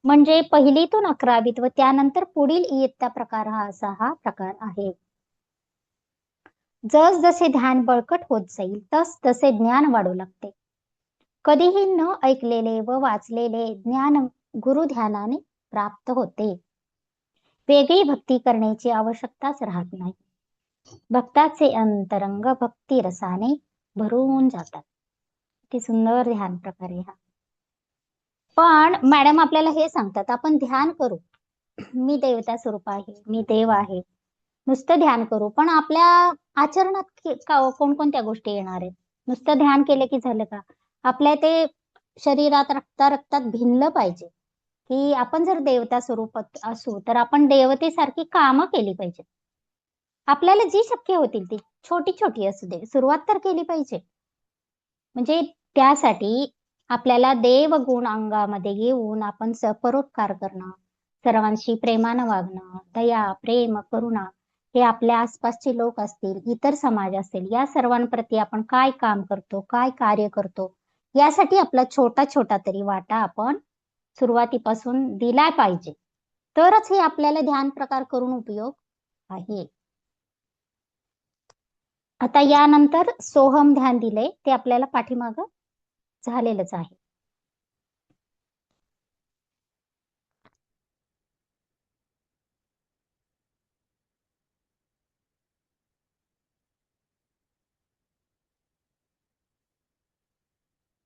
म्हणजे पहिलीतून 11वीत व त्यानंतर पुढील इयत्ता प्रकार हा असा हा प्रकार आहे. जसजसे ध्यान बळकट होत जाईल तस तसे ज्ञान वाढू लागते. कधीही न ऐकलेले व वाचलेले ज्ञान गुरु ध्यानाने प्राप्त होते. वेगळी भक्ती करण्याची आवश्यकताच राहत नाही. भक्ताचे अंतरंग भक्ती रसाने भरून जातात. किती सुंदर ध्यान प्रकार आहे हा. पण मॅडम आपल्याला हे सांगतात आपण ध्यान करू, मी देवता स्वरूप आहे, मी देव आहे, नुसतं ध्यान करू, पण आपल्या आचरणात कोणकोणत्या गोष्टी येणार आहेत? नुसतं ध्यान केलं की झालं का? आपल्या ते शरीरात रक्तात भिनलं पाहिजे की आपण जर देवता स्वरूपात असू तर आपण देवतेसारखी कामं केली पाहिजे. आपल्याला जी शक्य होतील ती छोटी छोटी असू दे, सुरुवात तर केली पाहिजे. म्हणजे त्यासाठी आपल्याला देवगुण अंगामध्ये येऊन आपण परोपकार करणं, सर्वांशी प्रेमानं वागणं, दया, प्रेम, करुणा, हे आपल्या आसपासचे लोक असतील, इतर समाज असेल, या सर्वांप्रती आपण काय काम करतो, काय कार्य करतो, यासाठी आपला छोटा छोटा तरी वाटा आपण सुरुवातीपासून दिला पाहिजे. तरच हे आपल्याला ध्यान प्रकार करून उपयोग आहे. आता यानंतर सोहम ध्यान दिले ते आपल्याला पाठीमागं झालेलंच आहे.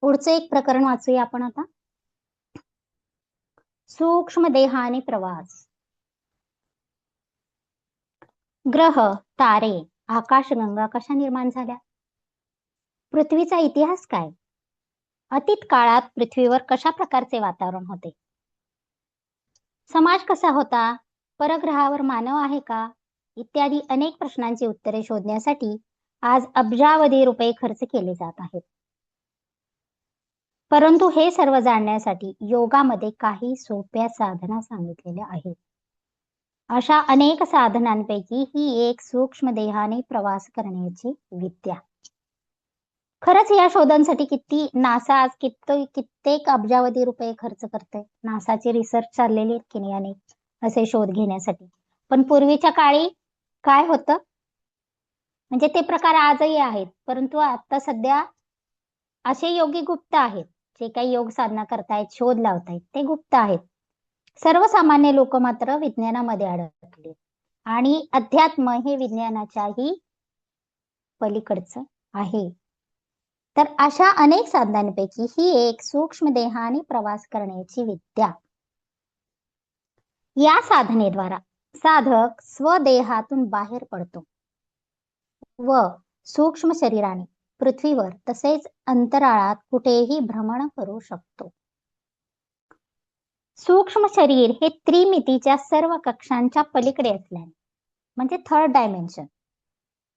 पुढचं एक प्रकरण वाचूया आपण आता. सूक्ष्म देहाने प्रवास. ग्रह, तारे, आकाशगंगा कशा निर्माण झाल्या? पृथ्वीचा इतिहास काय? अतीत काळात पृथ्वीवर कशा प्रकारचे वातावरण होते? समाज कसा होता? परग्रहावर मानव आहे का? इत्यादी अनेक प्रश्नांची उत्तरे शोधण्यासाठी आज अब्जावधी रुपये खर्च केले जात आहेत. परंतु हे सर्व जाणण्यासाठी योगामध्ये काही सोप्या साधना सांगितलेल्या आहेत. अशा अनेक साधनांपैकी ही एक सूक्ष्म देहाने प्रवास करण्याची विद्या. खरंच या शोधांसाठी किती नासा आज कित्येक अब्जावधी रुपये खर्च करते. नासाचे रिसर्च चाललेले आहेत की नाही अनेक असे शोध घेण्यासाठी. पण पूर्वीच्या काळी काय होतं? म्हणजे ते प्रकार आजही आहेत, परंतु आता सध्या असे योगी गुप्त आहेत, जे काही योग साधना करतायत, शोध लावतायत, ते गुप्त आहेत. सर्वसामान्य लोक मात्र विज्ञानामध्ये अडकले आणि अध्यात्म हे विज्ञानाच्याही पलीकडचं आहे. तर अशा अनेक साधनांपैकी ही एक सूक्ष्म देहाने प्रवास करण्याची विद्या. या साधनेद्वारा साधक स्वदेहातून बाहेर पडतो व सूक्ष्म शरीराने पृथ्वीवर तसेच अंतराळात कुठेही भ्रमण करू शकतो. सूक्ष्म शरीर हे त्रिमितीच्या सर्व कक्षांच्या पलीकडे असल्याने, म्हणजे थर्ड डायमेन्शन,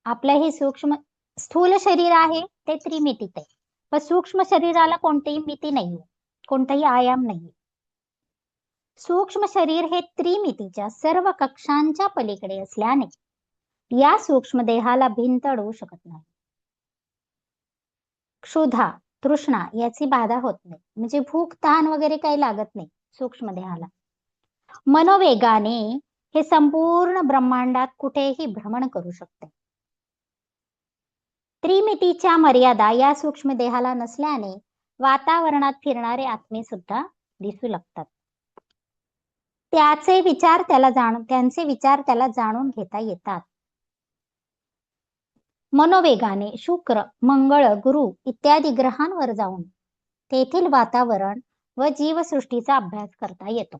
आपलं हे सूक्ष्म स्थूल शरीर आहे ते त्रिमितीत आहे, पण सूक्ष्म शरीराला कोणतीही मिती नाहीये, कोणताही आयाम नाही. सूक्ष्म शरीर हे त्रिमितीच्या सर्व कक्षांच्या पलीकडे असल्याने या सूक्ष्म देहाला भिंत अडवू शकत नाही. क्षुधा, तृष्णा याची बाधा होत नाही, म्हणजे भूक तहान वगैरे काही लागत नाही सूक्ष्म देहाला. मनोवेगाने हे संपूर्ण ब्रह्मांडात कुठेही भ्रमण करू शकते. त्रिमितीच्या मर्यादा या सूक्ष्म देहाला नसल्याने वातावरणात फिरणारे आत्मे सुद्धा दिसू लागतात. त्यांचे विचार त्याला जाणून घेता येतात. मनोवेगाने शुक्र, मंगळ, गुरु इत्यादी ग्रहांवर जाऊन तेथील वातावरण व जीवसृष्टीचा अभ्यास करता येतो.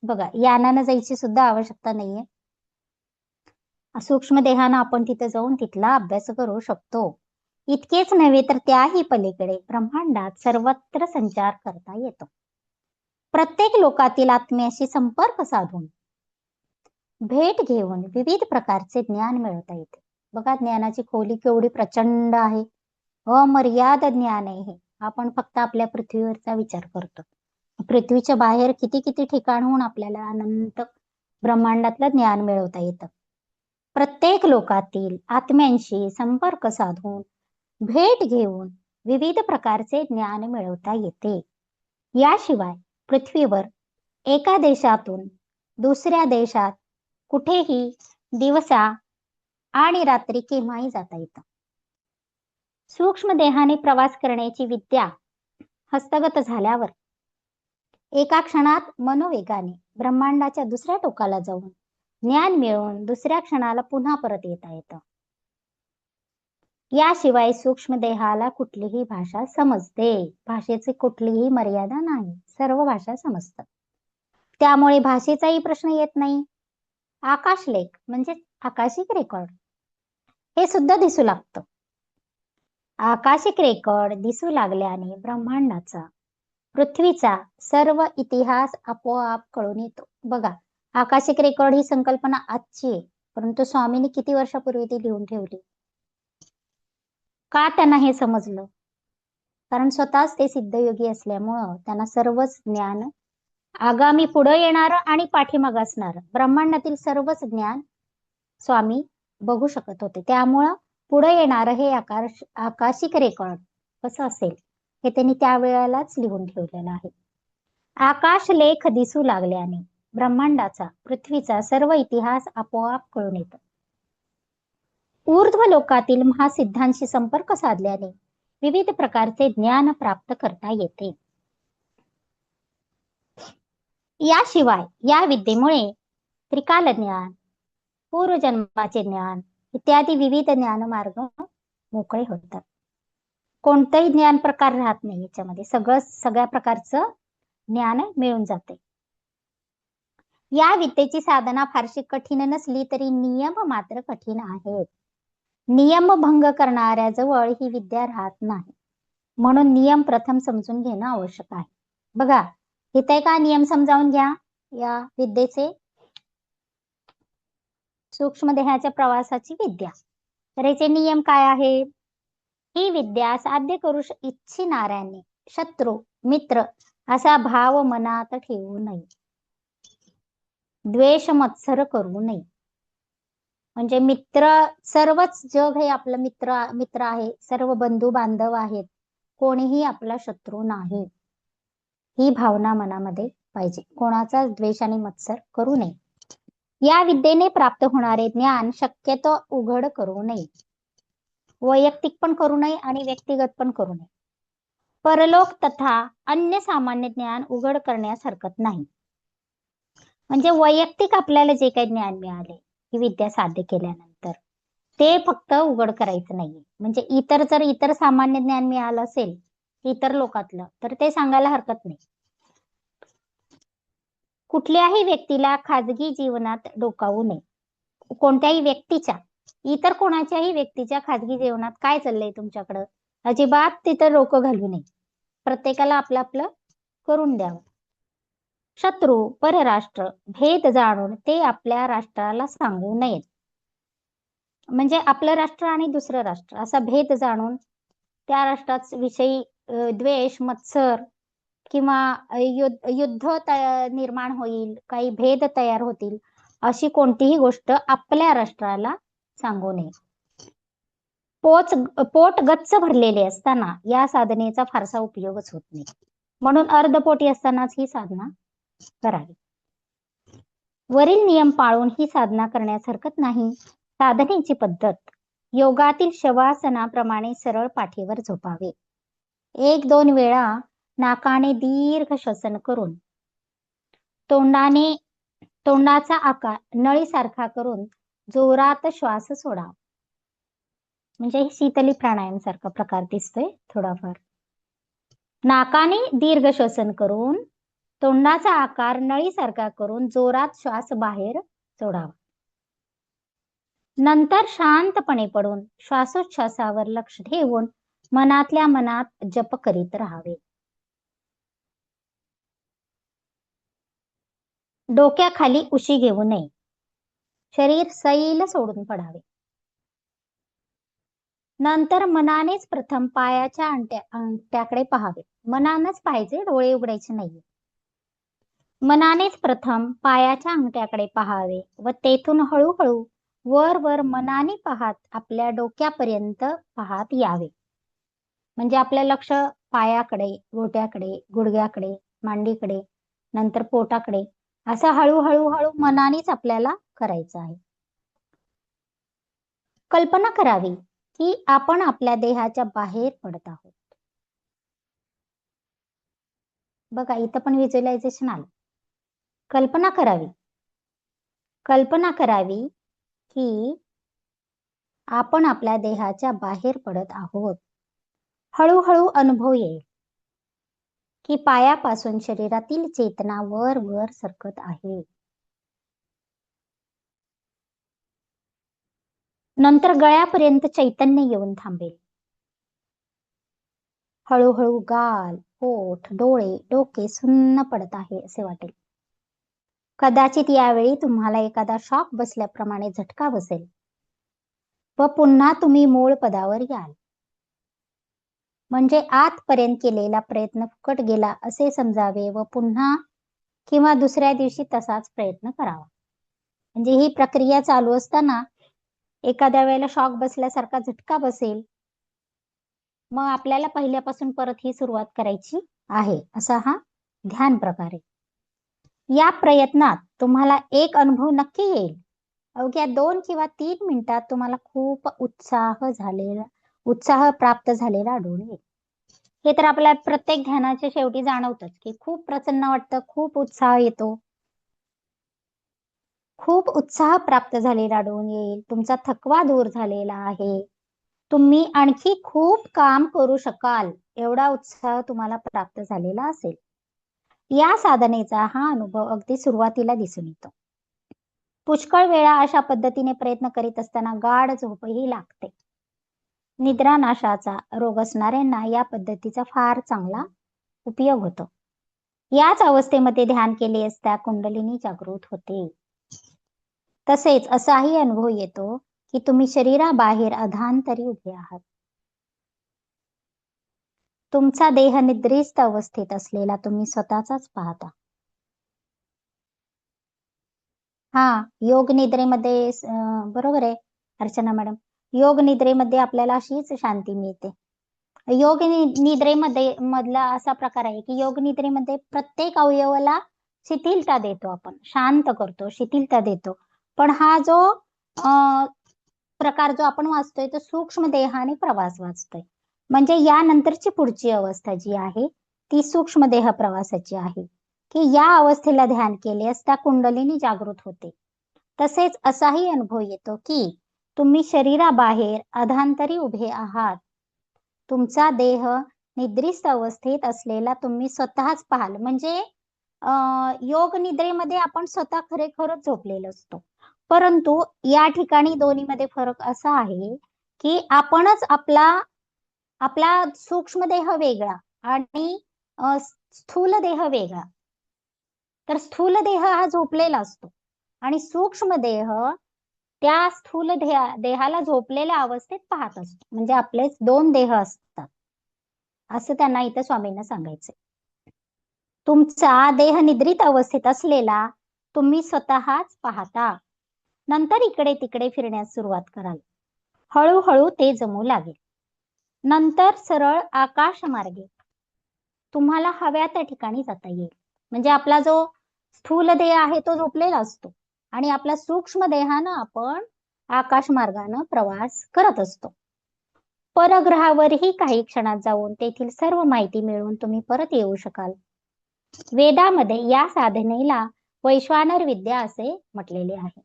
बघा, यानानं जायची सुद्धा आवश्यकता नाहीये. सूक्ष्म देहानं आपण तिथे जाऊन तिथला अभ्यास करू शकतो. इतकेच नव्हे तर त्याही पलीकडे ब्रह्मांडात सर्वत्र संचार करता येतो. प्रत्येक लोकातील आत्म्याशी संपर्क साधून भेट घेऊन विविध प्रकारचे ज्ञान मिळवता येते. बघा, ज्ञानाची खोली केवढी प्रचंड आहे, अमर्याद ज्ञान आहे हे. आपण फक्त आपल्या पृथ्वीवरचा विचार करतो. पृथ्वीच्या बाहेर किती किती ठिकाणहून आपल्याला अनंत ब्रह्मांडातलं ज्ञान मिळवता येतं. प्रत्येक लोकातील आत्म्यांशी संपर्क साधून भेट घेऊन विविध प्रकारचे ज्ञान मिळवता येते. याशिवाय पृथ्वीवर एका देशातून दुसऱ्या देशात कुठेही दिवसा आणि रात्री केव्हाही जाता येतं. सूक्ष्म देहाने प्रवास करण्याची विद्या हस्तगत झाल्यावर एका क्षणात मनोवेगाने ब्रह्मांडाच्या दुसऱ्या टोकाला जाऊन ज्ञान मिळवून दुसऱ्या क्षणाला पुन्हा परत येता येतं. याशिवाय सूक्ष्म देहाला कुठलीही भाषा समजते. भाषेची कुठलीही मर्यादा नाही, सर्व भाषा समजतात. त्यामुळे भाषेचाही प्रश्न येत नाही. आकाशलेख म्हणजे आकाशिक रेकॉर्ड हे सुद्धा दिसू लागतं. आकाशिक रेकॉर्ड दिसू लागल्याने ब्रह्मांडाचा, पृथ्वीचा सर्व इतिहास आपोआप कळून येतो. बघा, आकाशिक रेकॉर्ड ही संकल्पना आजची आहे, परंतु स्वामींनी किती वर्षापूर्वी ती लिहून ठेवली. का त्यांना हे समजलं? कारण स्वतःच ते सिद्धयोगी असल्यामुळं त्यांना सर्वच ज्ञान, आगामी पुढे येणारं आणि पाठीमागं असणारं ब्रह्मांडातील सर्वच ज्ञान स्वामी बघू शकत होते. त्यामुळं पुढे येणारं हे आकाशिक रेकॉर्ड कसं असेल हे त्यांनी त्यावेळेलाच लिहून ठेवलेलं आहे. आकाशलेख दिसू लागल्याने ब्रह्मांडाचा, पृथ्वीचा सर्व इतिहास आपोआप कळून येतो. ऊर्ध्व लोकातील महासिद्धांशी संपर्क साधल्याने विविध प्रकारचे ज्ञान प्राप्त करता येते. याशिवाय या विद्येमुळे त्रिकाल ज्ञान, पूर्वजन्माचे ज्ञान इत्यादी विविध ज्ञान मार्ग मोकळे होतात. कोणतंही ज्ञान प्रकार राहत नाही याच्यामध्ये, सगळ्या प्रकारचं ज्ञान मिळून जाते. या विद्येची साधना फारशी कठीण नसली तरी नियम मात्र कठीण आहेत. नियम भंग करणाऱ्या जवळ ही विद्या राहत नाही, म्हणून नियम प्रथम समजून घेणं आवश्यक आहे. बघा, इथे का नियम समजावून घ्या या विद्येचे. सूक्ष्म देहाच्या प्रवासाची विद्या, तर याचे नियम काय आहेत? ही विद्या साध्य करू इच्छिणाऱ्यांनी शत्रू मित्र असा भाव मनात ठेवू नये. द्वेष मत्सर करू नये. म्हणजे मित्र, सर्वच जग हे आपलं मित्र आहे, सर्व बंधू बांधव आहेत, कोणीही आपला शत्रू नाही, ही भावना मनामध्ये पाहिजे. कोणाचा द्वेष आणि मत्सर करू नये. या विद्येने प्राप्त होणारे ज्ञान शक्यतो उघड करू नये, वैयक्तिक पण करू नये आणि व्यक्तिगत पण करू नये. परलोक तथा अन्य सामान्य ज्ञान उघड करण्यास हरकत नाही. म्हणजे वैयक्तिक आपल्याला जे काही ज्ञान मिळाले ही विद्या साध्य केल्यानंतर ते फक्त उघड करायचं नाहीये. म्हणजे इतर सामान्य ज्ञान मिळालं असेल इतर लोकातलं तर ते सांगायला हरकत नाही. कुठल्याही व्यक्तीला खाजगी जीवनात डोकावू नये. कोणत्याही व्यक्तीच्या, इतर कोणाच्याही व्यक्तीच्या खाजगी जीवनात काय चाललंय तुमच्याकडं, अजिबात तिथं डोकं घालू नये. प्रत्येकाला आपलं आपलं करून द्यावं. शत्रू परराष्ट्र भेद जाणून ते आपल्या राष्ट्राला सांगू नयेत. म्हणजे आपलं राष्ट्र आणि दुसरं राष्ट्र असा भेद जाणून त्या राष्ट्राविषयी द्वेष मत्सर किंवा युद्ध निर्माण होईल, काही भेद तयार होतील, अशी कोणतीही गोष्ट आपल्या राष्ट्राला सांगू नये. पोट गच्च भरलेले असताना या साधनेचा फारसा उपयोगच होत नाही, म्हणून अर्धपोटी असतानाच ही साधना करावी. वरील नियम पाळून ही साधना करण्यास हरकत नाही. साधनेची पद्धत योगातील शवासनाप्रमाणे सरळ पाठीवर झोपावे. 1-2 वेळा नाकाने दीर्घ श्वसन करून तोंडाचा आकार नळीसारखा करून जोरात श्वास सोडावा. म्हणजे शीतली प्राणायाम सारखा प्रकार दिसतोय थोडाफार. नाकाने दीर्घ श्वसन करून तोंडाचा आकार नळीसारखा करून जोरात श्वास बाहेर सोडावा. नंतर शांतपणे पडून श्वासोच्छ्वासावर लक्ष ठेवून मनातल्या मनात जप करीत राहावे. डोक्याखाली उशी घेऊ नये. शरीर सैल सोडून पडावे. नंतर मनानेच प्रथम पायाच्या अंगठ्याकडे पाहावे. मनानच पाहायचे, डोळे उघडायचे नाहीये. मनानेच प्रथम पायाच्या अंगठ्याकडे पाहावे व तेथून हळूहळू वर मनाने पाहत आपल्या डोक्यापर्यंत पाहत यावे. म्हणजे आपलं लक्ष पायाकडे, गोट्याकडे, गुडघ्याकडे, मांडीकडे, नंतर पोटाकडे असं हळूहळू मनानेच आपल्याला करायचं आहे. कल्पना करावी की आपण आपल्या देहाच्या बाहेर पडत आहोत. बघा इथं पण व्हिज्युअलायझेशन आलं. कल्पना करावी. कल्पना करावी की आपण आपल्या देहाच्या बाहेर पडत आहोत. हळूहळू अनुभव येईल की पायापासून शरीरातील चेतना वर वर सरकत आहे. नंतर गळ्यापर्यंत चैतन्य येऊन थांबेल. हळूहळू गाल, ओठ, डोळे, डोके सुन्न पडत आहे असे वाटेल. कदाचित यावेळी तुम्हाला एखादा शॉक बसल्याप्रमाणे झटका बसेल व पुन्हा तुम्ही मूळ पदावर याल. म्हणजे आतपर्यंत केलेला प्रयत्न फुकट गेला असे समजावे व पुन्हा किंवा दुसऱ्या दिवशी तसाच प्रयत्न करावा. म्हणजे ही प्रक्रिया चालू असताना एखाद्या वेळेला शॉक बसल्यासारखा झटका बसेल, मग आपल्याला पहिल्यापासून परत ही सुरुवात करायची आहे, असा हा ध्यान प्रकार आहे. या प्रयत्नात तुम्हाला एक अनुभव नक्की येईल. अवघ्या 2 किंवा 3 मिनिटात तुम्हाला खूप उत्साह प्राप्त झालेला आढळून येईल. हे तर आपल्याला प्रत्येक ध्यानाच्या शेवटी जाणवतच की खूप प्रसन्न वाटतं, खूप उत्साह येतो, खूप उत्साह प्राप्त झालेला आढळून येईल. तुमचा थकवा दूर झालेला आहे. तुम्ही आणखी खूप काम करू शकाल एवढा उत्साह तुम्हाला प्राप्त झालेला असेल. या साधनेचा हा अनुभव अगदी सुरुवातीला दिसून येतो. पुष्कळ वेळा अशा पद्धतीने प्रयत्न करीत असताना गाढ झोपही लागते. निद्रानाशाचा रोग असणाऱ्यांना या पद्धतीचा फार चांगला उपयोग होतो. याच अवस्थेमध्ये ध्यान केले असता कुंडलिनी जागृत होते. तसेच असाही अनुभव येतो की तुम्ही शरीराबाहेर अधांतरी उभे आहात. तुमचा देह निद्रिस्त अवस्थेत असलेला तुम्ही स्वतःचाच पाहता. हा, योग निद्रेमध्ये बरोबर आहे अर्चना मॅडम. योग निद्रेमध्ये आपल्याला अशीच शांती मिळते. योग निद्रेमध्ये मधला असा प्रकार आहे की योग निद्रेमध्ये प्रत्येक अवयवाला शिथिलता देतो आपण, शांत करतो, शिथिलता देतो. पण हा जो प्रकार जो आपण वाचतोय तो सूक्ष्म देहाने प्रवास वाचतोय. म्हणजे यानंतरची पुढची अवस्था जी आहे ती सूक्ष्म देह प्रवासाची आहे की या अवस्थेला ध्यान केले असता कुंडलिनी जागृत होते. तसेच असाही अनुभव येतो की तुम्ही शरीराबाहेर अधांतरी उभे आहात. तुमचा देह निद्रिस्त अवस्थेत असलेला तुम्ही स्वतःच पाहाल. म्हणजे योग निद्रेमध्ये आपण स्वतः खरेखरच झोपलेलो असतो. परंतु या ठिकाणी दोन्हीमध्ये फरक असा आहे की आपणच आपला सूक्ष्म देह वेगळा आणि स्थूल देह वेगळा. तर स्थूल देह हा झोपलेला असतो आणि सूक्ष्म देह त्या स्थूल देहाला झोपलेल्या अवस्थेत पाहत असतो. म्हणजे आपले 2 देह असतात असं त्यांना इथं स्वामींना सांगायचंय. तुमचा देह निद्रित अवस्थेत असलेला तुम्ही स्वतःच पाहता. नंतर इकडे तिकडे फिरण्यास सुरुवात कराल. हळूहळू ते जमू लागेल. नंतर सरळ आकाश मार्गे तुम्हाला हव्या त्या ठिकाणी जाता येईल. म्हणजे आपला जो स्थूल देह आहे तो झोपलेला असतो आणि आपला सूक्ष्म देहानं आपण आकाश मार्गाने प्रवास करत असतो. परग्रहावरही काही क्षणात जाऊन तेथील सर्व माहिती मिळवून तुम्ही परत येऊ शकाल. वेदामध्ये या साधनेला वैश्वानर विद्या असे म्हटलेले आहे.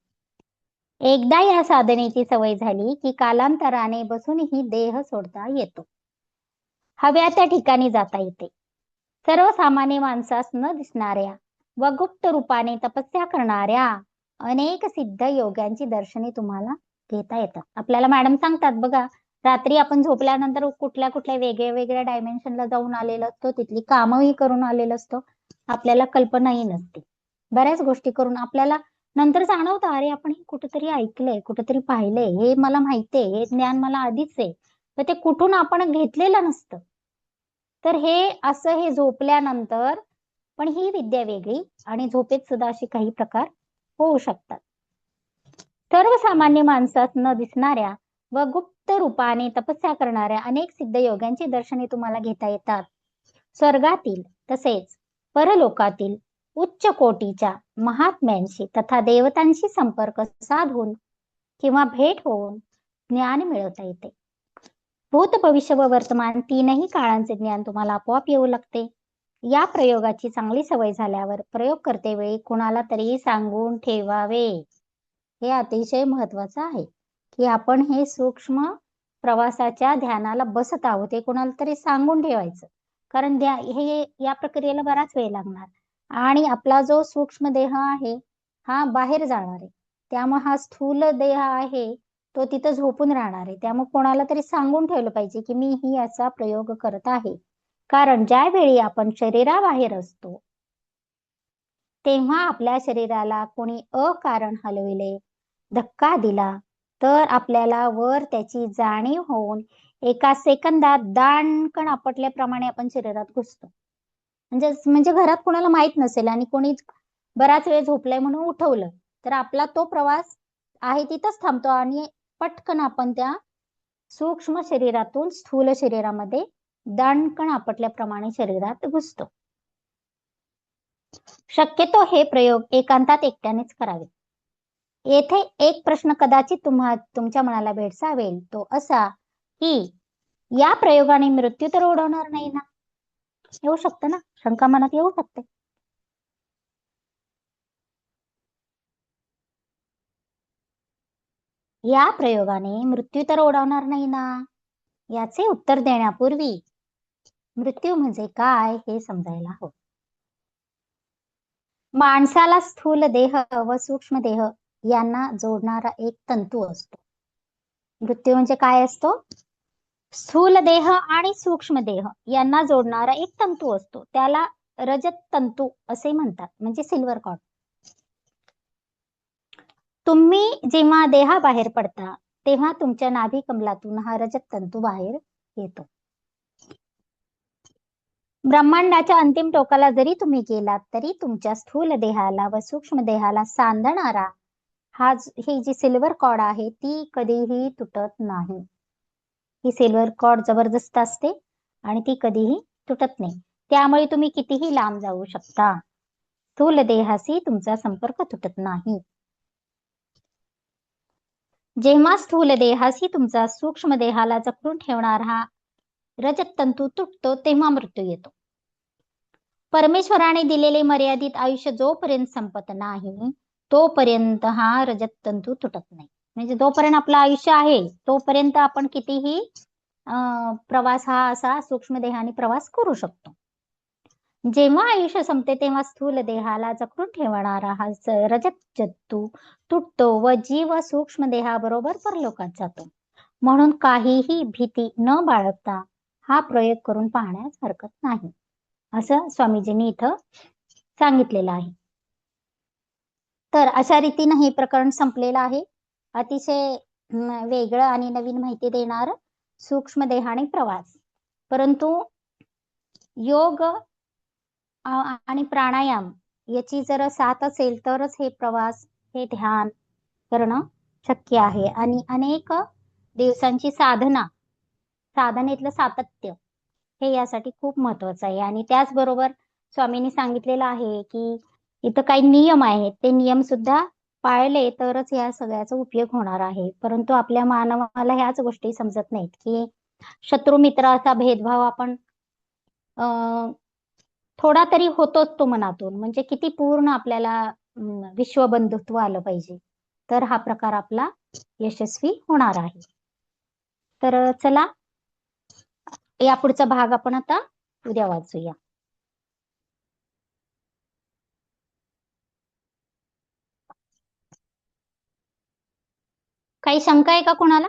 एकदा या साधनेची सवय झाली की कालांतराने बसूनही देह सोडता येतो. हव्या त्या ठिकाणी जाता येते. सर्वसामान्य माणसास न दिसणाऱ्या व गुप्त रूपाने तपस्या करणाऱ्या अनेक सिद्ध योग्यांची दर्शने तुम्हाला घेता येतात. आपल्याला मॅडम सांगतात बघा, रात्री आपण झोपल्यानंतर कुठल्या कुठल्या वेगळ्या वेगळ्या डायमेन्शनला जाऊन आलेलो असतो, तिथली कामही करून आलेलो असतो, आपल्याला कल्पनाही नसते. बऱ्याच गोष्टी करून आपल्याला नंतर जाणवतं, अरे आपण हे कुठेतरी ऐकलंय, कुठेतरी पाहिलंय, हे मला माहितीये, हे ज्ञान मला आधीच आहे, तर ते कुठून आपण घेतलेलं नसतं. तर हे असं हे झोपल्यानंतर पण ही विद्या वेगळी आणि झोपेत सुद्धा असे काही प्रकार होऊ शकतात. सर्वसामान्य माणसास न दिसणाऱ्या व गुप्त रूपाने तपस्या करणाऱ्या अनेक सिद्ध योग्यांची दर्शने तुम्हाला घेता येतात. स्वर्गातील तसेच परलोकातील उच्च कोटीच्या महात्म्यांशी तथा देवतांशी संपर्क साधून किंवा भेट होऊन ज्ञान मिळवता येते. भूत, भविष्य व वर्तमान तीनही काळांचे ज्ञान तुम्हाला आपोआप येऊ लागते. या प्रयोगाची चांगली सवय झाल्यावर प्रयोग करतेवेळी कुणाला तरी सांगून ठेवावे. हे अतिशय महत्वाचं आहे की आपण हे सूक्ष्म प्रवासाच्या ध्यानाला बसत आहोत हे कोणाला तरी सांगून ठेवायचं. कारण हे या प्रक्रियेला बराच वेळ लागणार आणि आपला जो सूक्ष्म देह आहे हा बाहेर जाणार आहे. त्यामुळे हा स्थूल देह आहे तो तिथं झोपून राहणार आहे. त्यामुळे कोणाला तरी सांगून ठेवलं पाहिजे की मी ही याचा प्रयोग करत आहे. कारण ज्यावेळी आपण शरीराबाहेर असतो तेव्हा आपल्या शरीराला कोणी अकारण हलविले, धक्का दिला तर आपल्याला वर त्याची जाणीव होऊन एका सेकंदात दाणकण आपटल्याप्रमाणे आपण शरीरात घुसतो. म्हणजे घरात कोणाला माहित नसेल आणि कोणी बराच वेळ झोपलाय म्हणून उठवलं तर आपला तो प्रवास आहे तिथंच थांबतो आणि पटकन आपण त्या सूक्ष्म शरीरातून स्थूल शरीरामध्ये दाणकण आपटल्याप्रमाणे शरीरात घुसतो. शक्यतो हे प्रयोग एकांतात एकट्यानेच करावे. येथे एक प्रश्न कदाचित तुमच्या मनाला भेडसावेल तो असा की या प्रयोगाने मृत्यू तर ओढवणार नाही ना? येऊ शकतं ना, शंका मनात येऊ शकते. या प्रयोगाने मृत्यू तर ओढवणार नाही ना? याचे उत्तर देण्यापूर्वी मृत्यू म्हणजे काय हे समजायला हवं. माणसाला स्थूल देह व सूक्ष्म देह यांना जोडणारा एक तंतू असतो. मृत्यू म्हणजे काय असतो? स्थूल देह आणि सूक्ष्म देह यांना जोडणारा एक तंतू असतो. त्याला रजत तंतू असे म्हणतात, म्हणजे सिल्वर कॉर्ड. तुम्ही जेव्हा देहाबाहेर पडता तेव्हा तुमच्या नाभी कमलातून हा रजत तंतू बाहेर येतो. ब्रह्मांडाच्या अंतिम टोकाला जरी तुम्ही गेलात तरी तुमच्या स्थूल देहाला व सूक्ष्म देहाला सांधणारा ही जी सिल्वर कॉर्ड आहे ती कधीही तुटत नाही. ही सिल्वर कॉर्ड जबरदस्त असते आणि ती कधीही तुटत नाही. त्यामुळे तुम्ही कितीही लांब जाऊ शकता, स्थूल देहाशी तुमचा संपर्क तुटत नाही. जेव्हा स्थूल देहाशी तुमचा सूक्ष्म देहाला जखडून ठेवणारा हा रजत तंतू तुटतो तेव्हा मृत्यू येतो. परमेश्वराने दिलेले मर्यादित आयुष्य जोपर्यंत संपत नाही तोपर्यंत हा रजत तंतू तुटत नाही. म्हणजे जोपर्यंत आपलं आयुष्य आहे तोपर्यंत आपण कितीही प्रवास हा असा सूक्ष्म देहाने प्रवास करू शकतो. जेव्हा आयुष्य संपते तेव्हा स्थूल देहाला जखडून ठेवणारा हा रजत तंतू तुटतो व जीव सूक्ष्म देहाबरोबर परलोकात जातो. म्हणून काहीही भीती न बाळगता हा प्रयोग करून पाहण्यास हरकत नाही, असं स्वामीजींनी इथं सांगितलेलं आहे. तर अशा रीतीनं हे प्रकरण संपलेलं आहे. अतिशय वेगळं आणि नवीन माहिती देणार सूक्ष्म देहाने प्रवास. परंतु योग आणि प्राणायाम याची जर साथ असेल तरच हे प्रवास, हे ध्यान करणं शक्य आहे. आणि अनेक दिवसांची साधनेतलं सातत्य हे यासाठी खूप महत्वाचं आहे. आणि त्याचबरोबर स्वामींनी सांगितलेलं आहे की इथं काही नियम आहेत, ते नियम सुद्धा पाळले तरच या सगळ्याचा उपयोग होणार आहे. परंतु आपल्या मानवाला ह्याच गोष्टी समजत नाहीत की शत्रू मित्र असा भेदभाव आपण थोडा तरी होतोच तो मनातून. म्हणजे किती पूर्ण आपल्याला विश्वबंधुत्व आलं पाहिजे तर हा प्रकार आपला यशस्वी होणार आहे. तर चला या पुढचा भाग आपण आता उद्या वाचूया. काही शंका आहे का कोणाला?